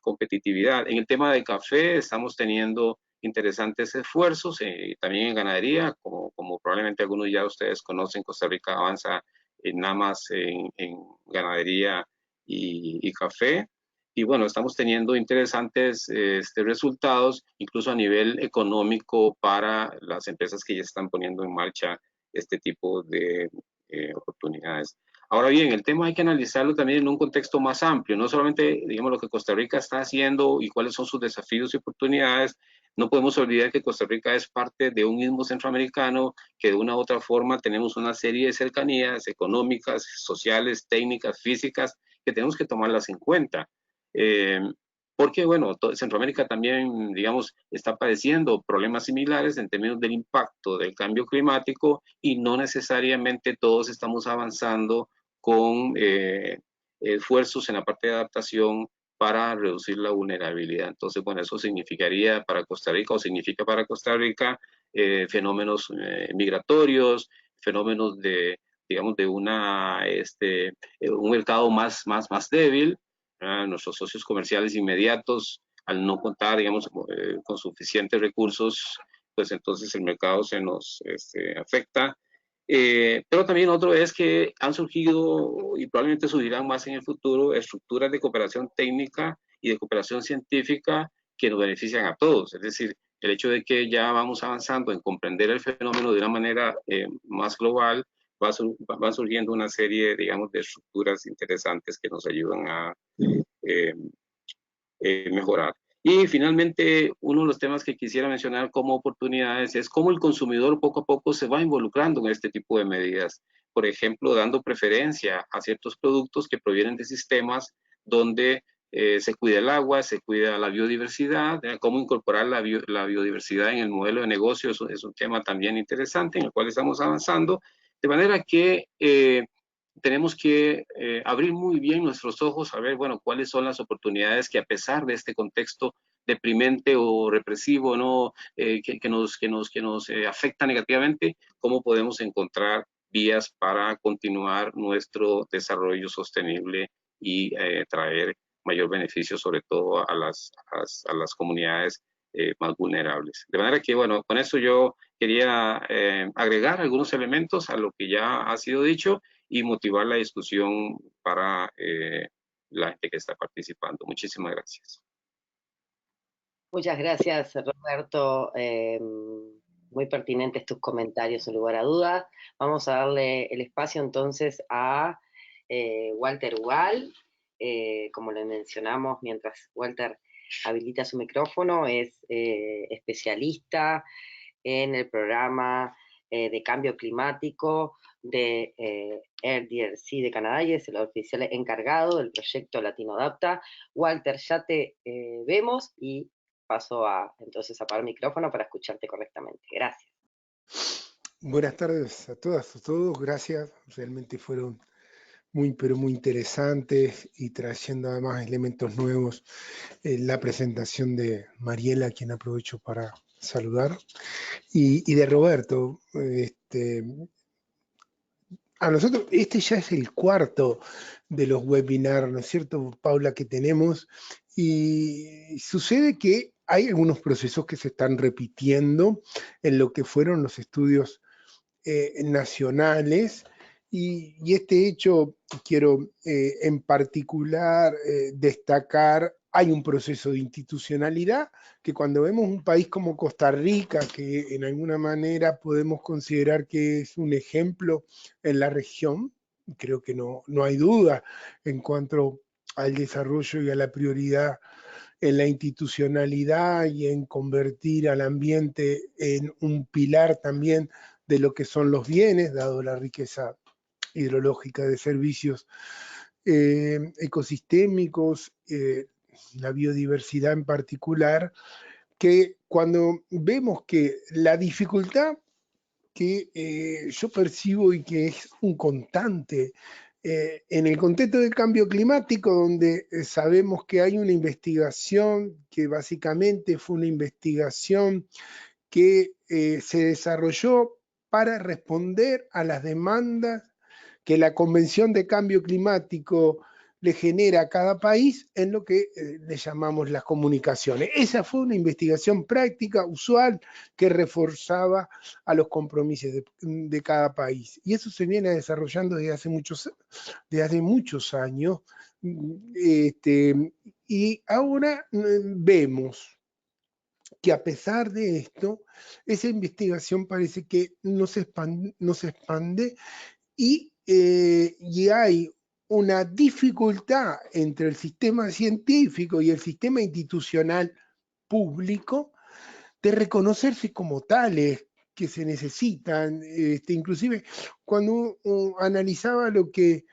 competitividad. En el tema del café estamos teniendo interesantes esfuerzos, también en ganadería, como probablemente algunos ya ustedes conocen, Costa Rica avanza nada más en ganadería y café. Y bueno, estamos teniendo interesantes resultados, incluso a nivel económico para las empresas que ya están poniendo en marcha este tipo de oportunidades. Ahora bien, el tema hay que analizarlo también en un contexto más amplio, no solamente, digamos, lo que Costa Rica está haciendo y cuáles son sus desafíos y oportunidades. No podemos olvidar que Costa Rica es parte de un istmo centroamericano, que de una u otra forma tenemos una serie de cercanías económicas, sociales, técnicas, físicas, que tenemos que tomarlas en cuenta. Porque, bueno, Centroamérica también, digamos, está padeciendo problemas similares en términos del impacto del cambio climático y no necesariamente todos estamos avanzando con esfuerzos en la parte de adaptación para reducir la vulnerabilidad. Entonces, bueno, eso significaría para Costa Rica o significa para Costa Rica fenómenos migratorios, fenómenos de, digamos, de un mercado más débil. Nuestros socios comerciales inmediatos, al no contar, digamos, con suficientes recursos, pues entonces el mercado se nos afecta. Pero también otro es que han surgido y probablemente surgirán más en el futuro estructuras de cooperación técnica y de cooperación científica que nos benefician a todos. Es decir, el hecho de que ya vamos avanzando en comprender el fenómeno de una manera más global, va surgiendo una serie, digamos, de estructuras interesantes que nos ayudan a mejorar. Y finalmente, uno de los temas que quisiera mencionar como oportunidades es cómo el consumidor poco a poco se va involucrando en este tipo de medidas. por ejemplo, dando preferencia a ciertos productos que provienen de sistemas donde se cuida el agua, se cuida la biodiversidad, cómo incorporar la biodiversidad en el modelo de negocio es un tema también interesante en el cual estamos avanzando, de manera que tenemos que abrir muy bien nuestros ojos a ver, bueno, cuáles son las oportunidades que a pesar de este contexto deprimente o represivo, ¿no? Que nos afecta negativamente, cómo podemos encontrar vías para continuar nuestro desarrollo sostenible y traer mayor beneficio sobre todo a las comunidades más vulnerables. De manera que, bueno, con eso yo quería agregar algunos elementos a lo que ya ha sido dicho y motivar la discusión para la gente que está participando. Muchísimas gracias. Muchas gracias, Roberto. Muy pertinentes tus comentarios, sin lugar a dudas. Vamos a darle el espacio entonces a Walter Ugal. Como le mencionamos, mientras Walter habilita su micrófono, es especialista en el programa de cambio climático de RDRC de Canadá y es el oficial encargado del proyecto Latino Adapta. Walter, ya te vemos y paso entonces a apagar el micrófono para escucharte correctamente. Gracias. Buenas tardes a todas, a todos. Gracias. Realmente fueron pero muy interesantes y trayendo además elementos nuevos. La presentación de Mariela, a quien aprovecho para saludar, y de Roberto. A nosotros, este ya es el cuarto de los webinars, ¿no es cierto, Paula, que tenemos? Y sucede que hay algunos procesos que se están repitiendo en lo que fueron los estudios nacionales, y este hecho quiero en particular destacar. Hay un proceso de institucionalidad que cuando vemos un país como Costa Rica, que en alguna manera podemos considerar que es un ejemplo en la región, creo que no hay duda en cuanto al desarrollo y a la prioridad en la institucionalidad y en convertir al ambiente en un pilar también de lo que son los bienes, dado la riqueza hidrológica de servicios ecosistémicos, la biodiversidad en particular, que cuando vemos que la dificultad que yo percibo y que es un constante en el contexto del cambio climático, donde sabemos que hay una investigación que básicamente fue una investigación que se desarrolló para responder a las demandas que la Convención de Cambio Climático le genera a cada país en lo que le llamamos las comunicaciones. Esa fue una investigación práctica, usual, que reforzaba a los compromisos de cada país. Y eso se viene desarrollando desde hace muchos años. Y ahora vemos que a pesar de esto, esa investigación parece que no se expande y hay una dificultad entre el sistema científico y el sistema institucional público de reconocerse como tales que se necesitan. Inclusive cuando analizaba lo que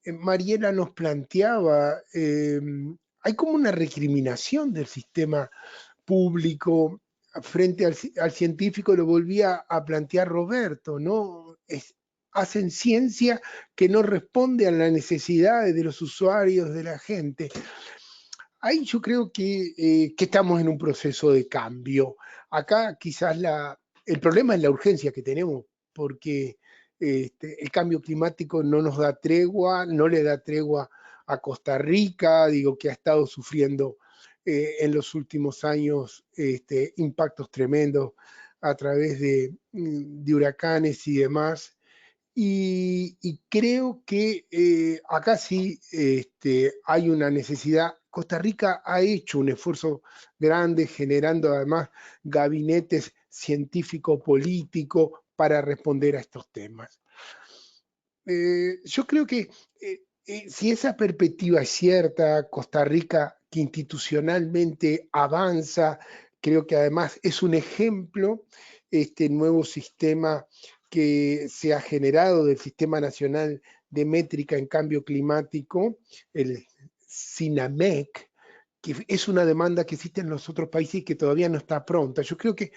Mariela nos planteaba, hay como una recriminación del sistema público frente al científico. Lo volvía a plantear Roberto, ¿no? Hacen ciencia que no responde a las necesidades de los usuarios, de la gente. Ahí yo creo que estamos en un proceso de cambio. Acá quizás el problema es la urgencia que tenemos, porque el cambio climático no nos da tregua, no le da tregua a Costa Rica, digo que ha estado sufriendo en los últimos años impactos tremendos a través de huracanes y demás. Y creo que acá sí hay una necesidad. Costa Rica ha hecho un esfuerzo grande generando además gabinetes científico-políticos para responder a estos temas. Yo creo que si esa perspectiva es cierta, Costa Rica que institucionalmente avanza, creo que además es un ejemplo este nuevo sistema que se ha generado del Sistema Nacional de Métrica en Cambio Climático, el SINAMEC, que es una demanda que existe en los otros países y que todavía no está pronta. Yo creo que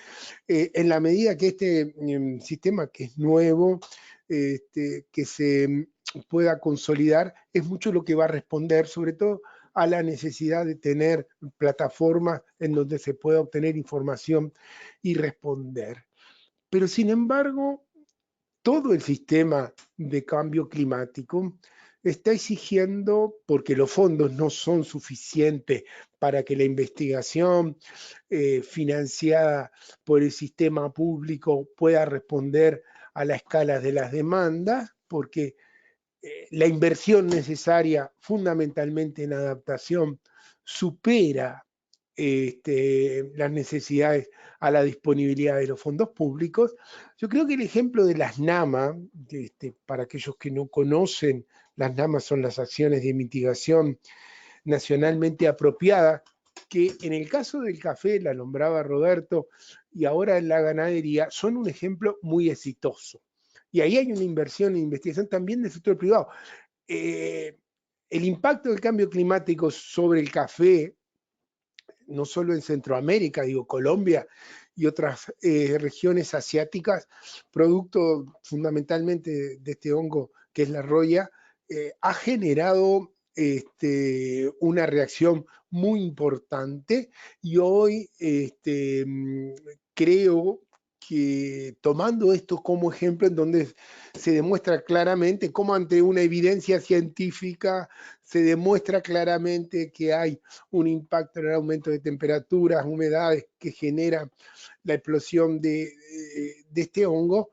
en la medida que este sistema, que es nuevo, que se pueda consolidar, es mucho lo que va a responder, sobre todo a la necesidad de tener plataformas en donde se pueda obtener información y responder. Pero sin embargo, todo el sistema de cambio climático está exigiendo, porque los fondos no son suficientes para que la investigación financiada por el sistema público pueda responder a la escala de las demandas, porque la inversión necesaria fundamentalmente en adaptación supera las necesidades a la disponibilidad de los fondos públicos. Yo creo que el ejemplo de las NAMA, para aquellos que no conocen, las NAMA son las acciones de mitigación nacionalmente apropiadas, que en el caso del café, la nombraba Roberto, y ahora en la ganadería, son un ejemplo muy exitoso. Y ahí hay una inversión en investigación también del sector privado. El impacto del cambio climático sobre el café, no solo en Centroamérica, digo Colombia y otras regiones asiáticas, producto fundamentalmente de este hongo que es la roya, ha generado una reacción muy importante y hoy creo que tomando esto como ejemplo en donde se demuestra claramente cómo ante una evidencia científica se demuestra claramente que hay un impacto en el aumento de temperaturas, humedades que generan la explosión de este hongo,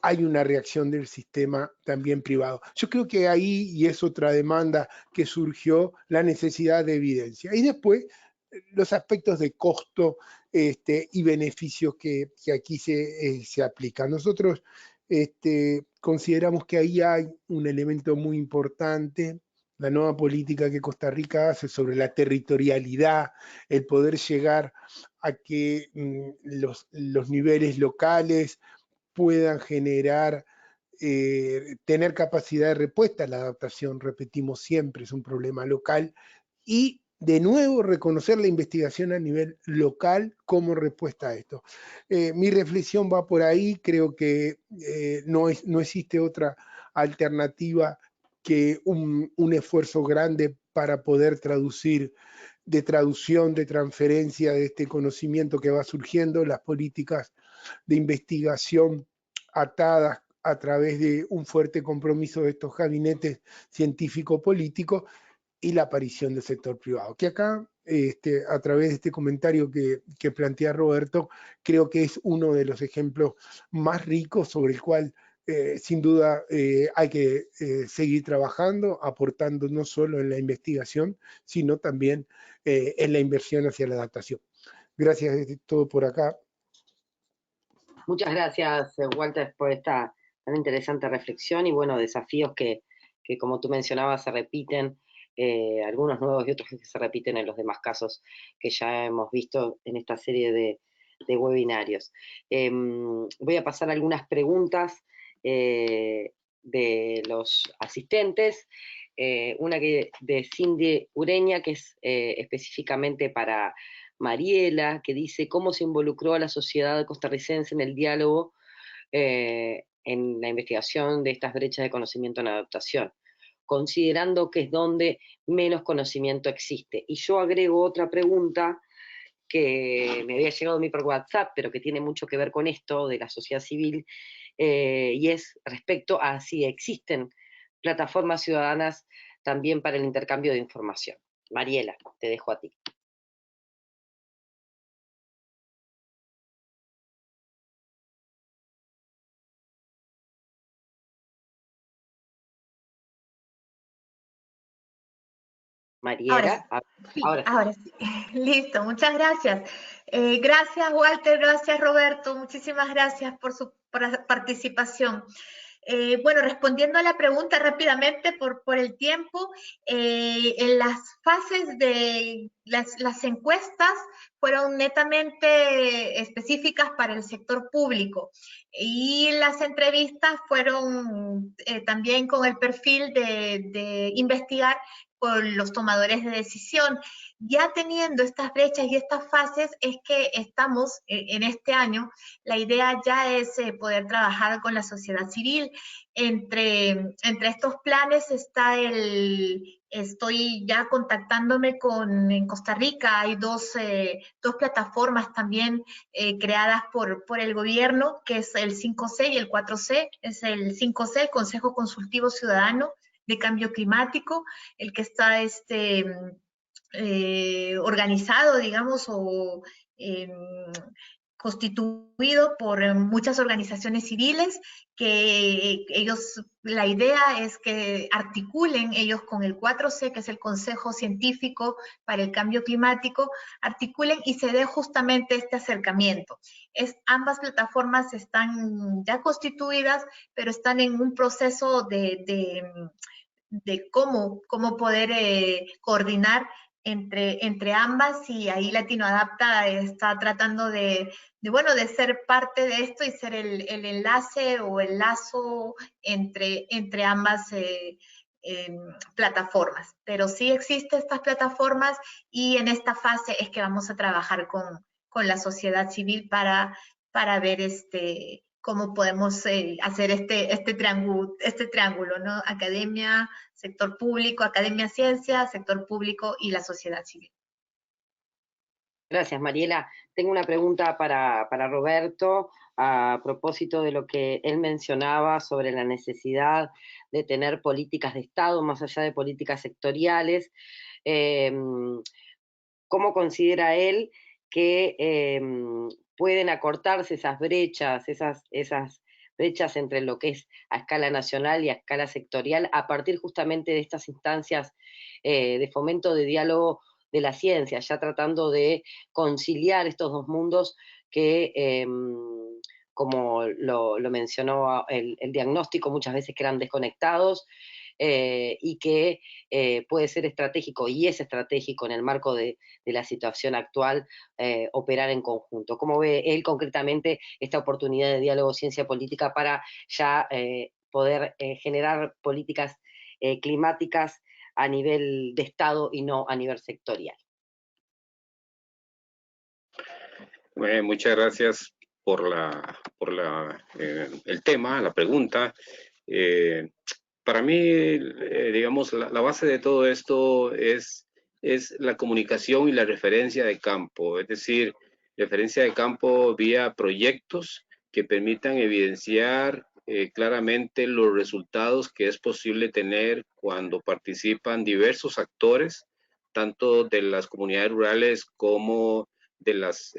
hay una reacción del sistema también privado. Yo creo que ahí, y es otra demanda que surgió, la necesidad de evidencia. Y después, los aspectos de costo y beneficios que aquí se aplican. Nosotros consideramos que ahí hay un elemento muy importante, la nueva política que Costa Rica hace sobre la territorialidad, el poder llegar a que los niveles locales puedan generar, tener capacidad de respuesta. La adaptación, repetimos siempre, es un problema local, y de nuevo reconocer la investigación a nivel local como respuesta a esto. Mi reflexión va por ahí, creo que no existe otra alternativa que un esfuerzo grande para poder traducir, de traducción, de transferencia de este conocimiento que va surgiendo, las políticas de investigación atadas a través de un fuerte compromiso de estos gabinetes científico-políticos y la aparición del sector privado. Que acá, a través de este comentario que plantea Roberto, creo que es uno de los ejemplos más ricos sobre el cual sin duda hay que seguir trabajando, aportando no solo en la investigación, sino también en la inversión hacia la adaptación. Gracias, es todo por acá. Muchas gracias, Walter, por esta tan interesante reflexión y, bueno, desafíos que como tú mencionabas, se repiten, algunos nuevos y otros que se repiten en los demás casos que ya hemos visto en esta serie de webinarios. Voy a pasar algunas preguntas de los asistentes. Una de Cindy Ureña, que es específicamente para Mariela, que dice cómo se involucró a la sociedad costarricense en el diálogo en la investigación de estas brechas de conocimiento en adaptación, considerando que es donde menos conocimiento existe. Y yo agrego otra pregunta que me había llegado a mí por WhatsApp, pero que tiene mucho que ver con esto de la sociedad civil, y es respecto a si existen plataformas ciudadanas también para el intercambio de información. Mariela, te dejo a ti. Mariela, ahora sí. Listo, muchas gracias. Gracias, Walter, gracias, Roberto, muchísimas gracias por su participación. Bueno, respondiendo a la pregunta rápidamente por el tiempo, en las fases de las encuestas fueron netamente específicas para el sector público y las entrevistas fueron también con el perfil de investigar con los tomadores de decisión. Ya teniendo estas brechas y estas fases es que estamos en este año, la idea ya es poder trabajar con la sociedad civil. Entre estos planes está estoy ya contactándome en Costa Rica, hay dos plataformas también creadas por el gobierno, que es el 5C y el 4C, es el 5C, el Consejo Consultivo Ciudadano de Cambio Climático, el que está organizado, digamos, o constituido por muchas organizaciones civiles, que la idea es que articulen ellos con el 4C, que es el Consejo Científico para el Cambio Climático, articulen y se dé justamente este acercamiento. Ambas plataformas están ya constituidas, pero están en un proceso de cómo poder coordinar entre ambas, y ahí Latinoadapta está tratando de ser parte de esto y ser el enlace o el lazo entre ambas plataformas. Pero sí existen estas plataformas y en esta fase es que vamos a trabajar con la sociedad civil para ver cómo podemos hacer este triángulo, ¿no? Academia, sector público, academia, ciencia, sector público y la sociedad civil. Gracias, Mariela. Tengo una pregunta para Roberto a propósito de lo que él mencionaba sobre la necesidad de tener políticas de Estado más allá de políticas sectoriales. ¿Cómo considera él que pueden acortarse esas brechas, esas brechas entre lo que es a escala nacional y a escala sectorial a partir justamente de estas instancias de fomento de diálogo de la ciencia, ya tratando de conciliar estos dos mundos que, como lo mencionó el diagnóstico, muchas veces quedan desconectados, y que puede ser estratégico, y es estratégico en el marco de la situación actual, operar en conjunto? ¿Cómo ve él concretamente esta oportunidad de diálogo ciencia-política para ya poder generar políticas climáticas a nivel de Estado y no a nivel sectorial? Muchas gracias por el tema, la pregunta. Para mí, digamos, la base de todo esto es la comunicación y la referencia de campo, es decir, referencia de campo vía proyectos que permitan evidenciar claramente los resultados que es posible tener cuando participan diversos actores, tanto de las comunidades rurales como de las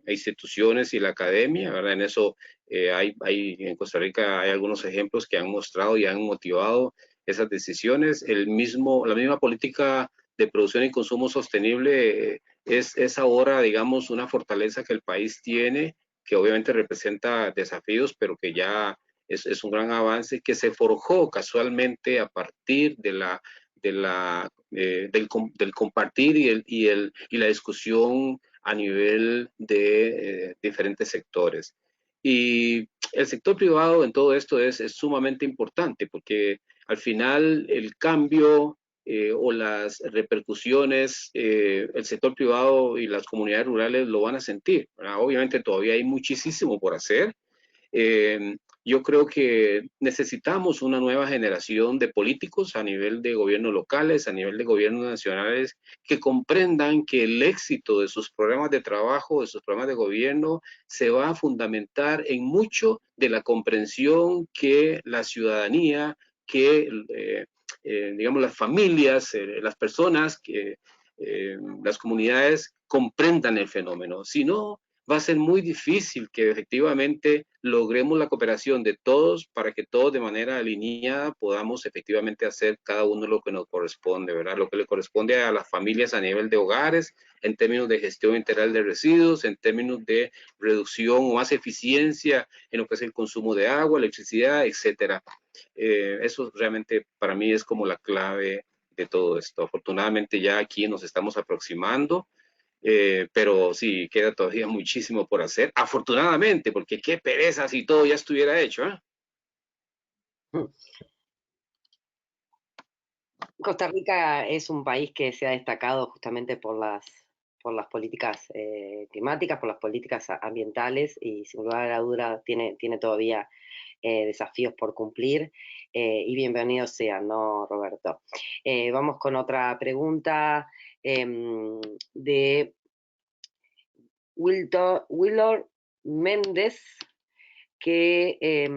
instituciones y la academia, ¿verdad? En eso en Costa Rica hay algunos ejemplos que han mostrado y han motivado esas decisiones. La misma política de producción y consumo sostenible es ahora, digamos, una fortaleza que el país tiene, que obviamente representa desafíos, pero que ya es un gran avance, que se forjó casualmente a partir del compartir y la discusión a nivel de diferentes sectores. Y el sector privado en todo esto es sumamente importante, porque al final el cambio o las repercusiones, el sector privado y las comunidades rurales lo van a sentir, ¿verdad? Obviamente todavía hay muchísimo por hacer. Yo creo que necesitamos una nueva generación de políticos a nivel de gobiernos locales, a nivel de gobiernos nacionales, que comprendan que el éxito de sus programas de trabajo, de sus programas de gobierno, se va a fundamentar en mucho de la comprensión que la ciudadanía, que digamos las familias, las personas, las comunidades comprendan el fenómeno. Si no, va a ser muy difícil que efectivamente logremos la cooperación de todos para que todos de manera alineada podamos efectivamente hacer cada uno lo que nos corresponde, ¿verdad? Lo que le corresponde a las familias a nivel de hogares, en términos de gestión integral de residuos, en términos de reducción o más eficiencia en lo que es el consumo de agua, electricidad, etcétera. Eso realmente para mí es como la clave de todo esto. Afortunadamente ya aquí nos estamos aproximando. Pero sí, queda todavía muchísimo por hacer, afortunadamente, porque qué pereza si todo ya estuviera hecho, ¿eh? Costa Rica es un país que se ha destacado justamente por las políticas climáticas, por las políticas ambientales, y sin lugar a duda tiene todavía desafíos por cumplir, y bienvenidos sean, ¿no, Roberto? Vamos con otra pregunta de Willor Méndez, que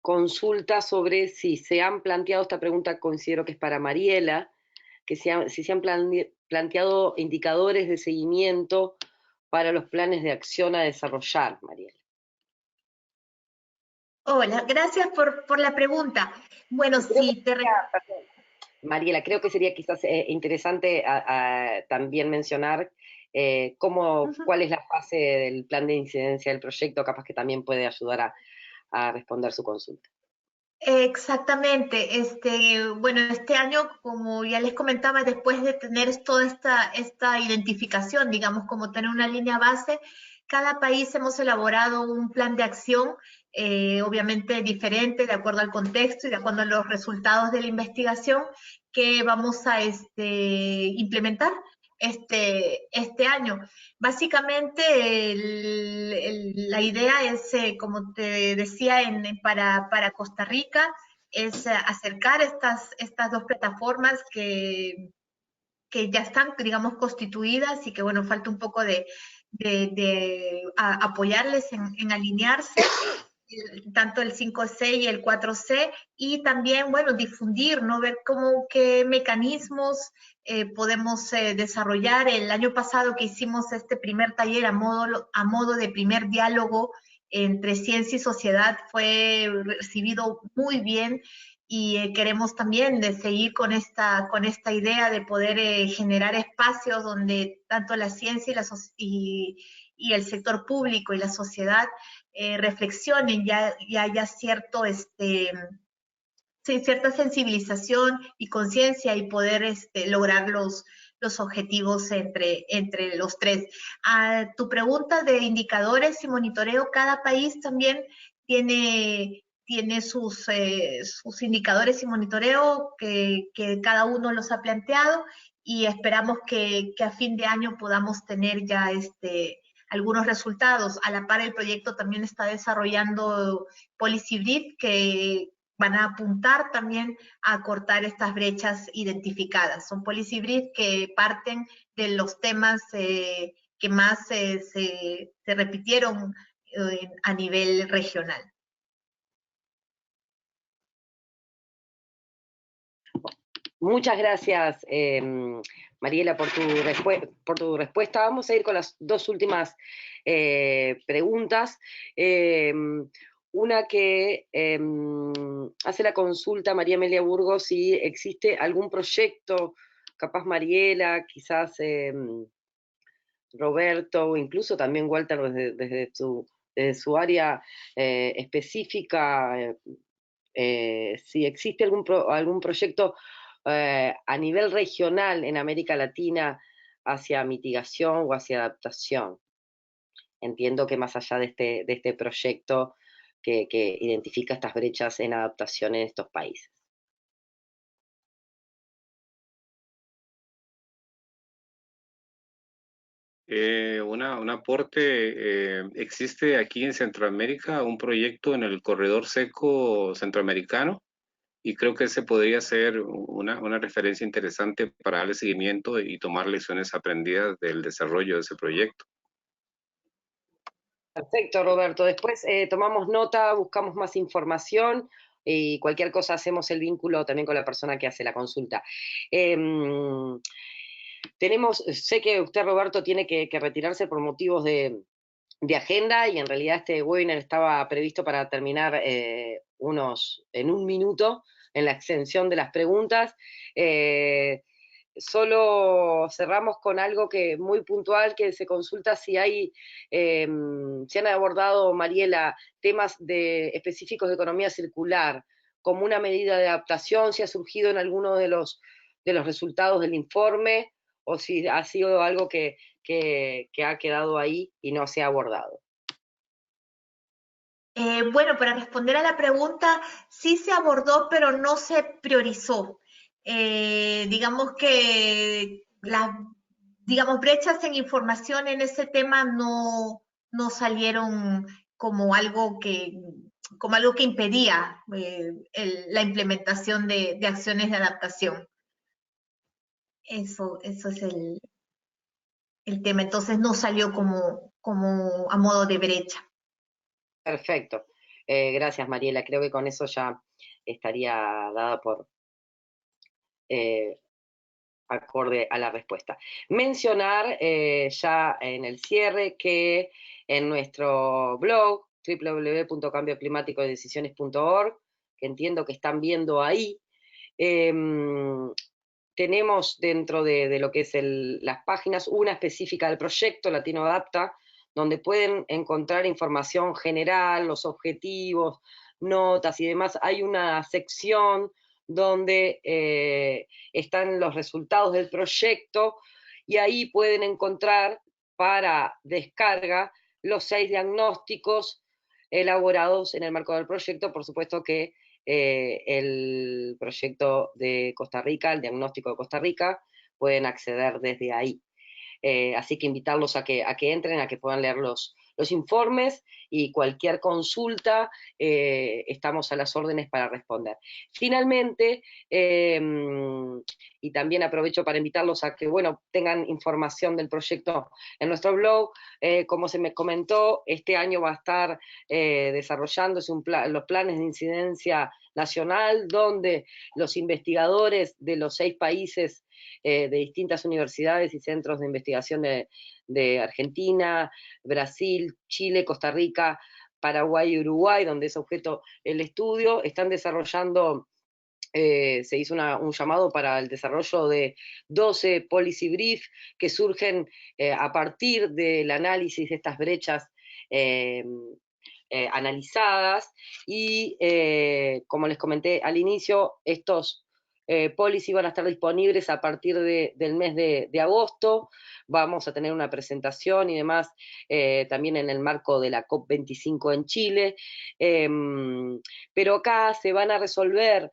consulta sobre si se han planteado, esta pregunta considero que es para Mariela, que si se han planteado indicadores de seguimiento para los planes de acción a desarrollar, Mariela. Hola, gracias por la pregunta. Bueno, sí, Mariela, creo que sería quizás interesante también mencionar cuál es la fase del plan de incidencia del proyecto, capaz que también puede ayudar a responder su consulta. Exactamente. Bueno, este año, como ya les comentaba, después de tener toda esta identificación, digamos, como tener una línea base, cada país hemos elaborado un plan de acción, obviamente diferente, de acuerdo al contexto y de acuerdo a los resultados de la investigación que vamos a implementar este año. Básicamente, la idea es, como te decía, para Costa Rica, es acercar estas dos plataformas que ya están, digamos, constituidas y que, bueno, falta un poco de apoyarles en alinearse, tanto el 5C y el 4C, y también, bueno, difundir, ¿no? Ver qué mecanismos podemos desarrollar. El año pasado que hicimos este primer taller a modo de primer diálogo entre ciencia y sociedad fue recibido muy bien, y queremos también seguir con esta idea de poder generar espacios donde tanto la ciencia y el sector público y la sociedad reflexionen, ya haya cierta sensibilización y conciencia, y poder lograr los objetivos entre los tres. A tu pregunta de indicadores y monitoreo, cada país también tiene sus indicadores y monitoreo que cada uno los ha planteado, y esperamos que a fin de año podamos tener ya algunos resultados. A la par, el proyecto también está desarrollando Policy Brief, que van a apuntar también a cortar estas brechas identificadas. Son Policy Brief que parten de los temas que más se repitieron a nivel regional. Muchas gracias, Mariela, por tu respuesta. Vamos a ir con las dos últimas preguntas. Una que hace la consulta María Amelia Burgos, si existe algún proyecto, capaz Mariela, quizás Roberto, o incluso también Walter desde su área específica, si existe algún proyecto a nivel regional en América Latina hacia mitigación o hacia adaptación. Entiendo que más allá de este proyecto que identifica estas brechas en adaptación en estos países. Un aporte, existe aquí en Centroamérica un proyecto en el corredor seco centroamericano, y creo que ese podría ser una referencia interesante para darle seguimiento y tomar lecciones aprendidas del desarrollo de ese proyecto. Perfecto, Roberto. Después tomamos nota, buscamos más información y cualquier cosa hacemos el vínculo también con la persona que hace la consulta. sé que usted, Roberto, tiene que retirarse por motivos de agenda, y en realidad este webinar estaba previsto para terminar en un minuto, en la extensión de las preguntas. Solo cerramos con algo que muy puntual, que se consulta si se han abordado, Mariela, temas específicos de economía circular como una medida de adaptación, si ha surgido en alguno de los resultados del informe, o si ha sido algo que ha quedado ahí y no se ha abordado. Bueno, para responder a la pregunta, sí se abordó, pero no se priorizó. Digamos que las brechas en información en ese tema no salieron como algo que impedía la implementación de acciones de adaptación. Eso es el tema. Entonces no salió como a modo de brecha. Perfecto. Gracias, Mariela. Creo que con eso ya estaría dada por acorde a la respuesta. Mencionar ya en el cierre que en nuestro blog www.cambioclimaticodecisiones.org, que entiendo que están viendo ahí, tenemos dentro de lo que es las páginas una específica del proyecto Latino Adapta, donde pueden encontrar información general, los objetivos, notas y demás. Hay una sección donde están los resultados del proyecto, y ahí pueden encontrar para descarga los 6 diagnósticos elaborados en el marco del proyecto. Por supuesto que el proyecto de Costa Rica, el diagnóstico de Costa Rica, pueden acceder desde ahí. Así que invitarlos a que entren, a que puedan leer los informes, y cualquier consulta estamos a las órdenes para responder. Finalmente, y también aprovecho para invitarlos a que, bueno, tengan información del proyecto en nuestro blog. Como se me comentó, este año va a estar desarrollándose los planes de incidencia nacional, donde los investigadores de los 6 países de distintas universidades y centros de investigación de Argentina, Brasil, Chile, Costa Rica, Paraguay y Uruguay, donde es objeto el estudio, están desarrollando, se hizo un llamado para el desarrollo de 12 policy brief que surgen a partir del análisis de estas brechas analizadas, y como les comenté al inicio, estos policy van a estar disponibles a partir del mes de agosto. Vamos a tener una presentación y demás también en el marco de la COP25 en Chile, pero acá se van a resolver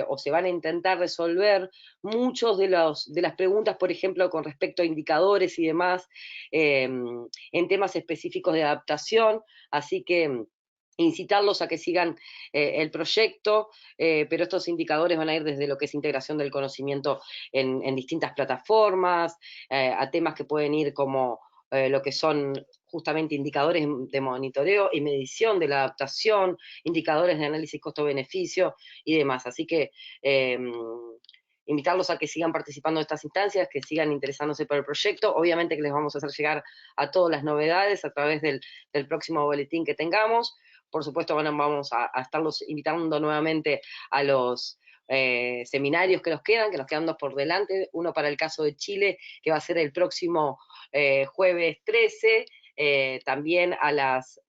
o se van a intentar resolver muchos de las preguntas, por ejemplo, con respecto a indicadores y demás, en temas específicos de adaptación. Así que incitarlos a que sigan el proyecto, pero estos indicadores van a ir desde lo que es integración del conocimiento en distintas plataformas, a temas que pueden ir como lo que son justamente indicadores de monitoreo y medición de la adaptación, indicadores de análisis costo-beneficio y demás. Así que invitarlos a que sigan participando de estas instancias, que sigan interesándose por el proyecto. Obviamente que les vamos a hacer llegar a todas las novedades a través del próximo boletín que tengamos. Por supuesto, vamos a estarlos invitando nuevamente a los seminarios que nos quedan 2 por delante, uno para el caso de Chile, que va a ser el próximo jueves 13, también a las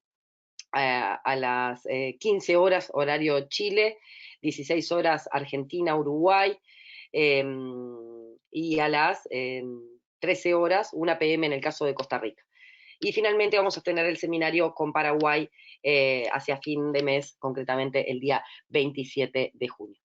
15 horas horario Chile, 16 horas Argentina, Uruguay, y a las 13 horas, 1 p.m. en el caso de Costa Rica. Y finalmente vamos a tener el seminario con Paraguay hacia fin de mes, concretamente el día 27 de junio.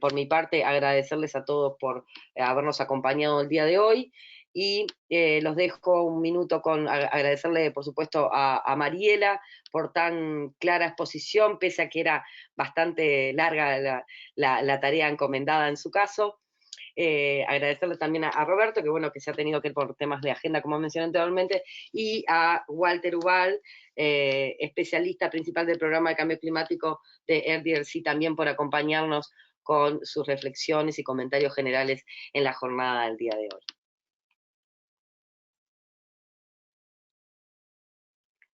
Por mi parte, agradecerles a todos por habernos acompañado el día de hoy, y los dejo un minuto con agradecerle, por supuesto, a Mariela por tan clara exposición, pese a que era bastante larga la tarea encomendada en su caso. Agradecerle también a Roberto, que bueno, que se ha tenido que ir por temas de agenda, como mencioné anteriormente, y a Walter Ubal, especialista principal del programa de cambio climático de RDRC, también por acompañarnos con sus reflexiones y comentarios generales en la jornada del día de hoy.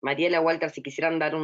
Mariela, Walter, si quisieran dar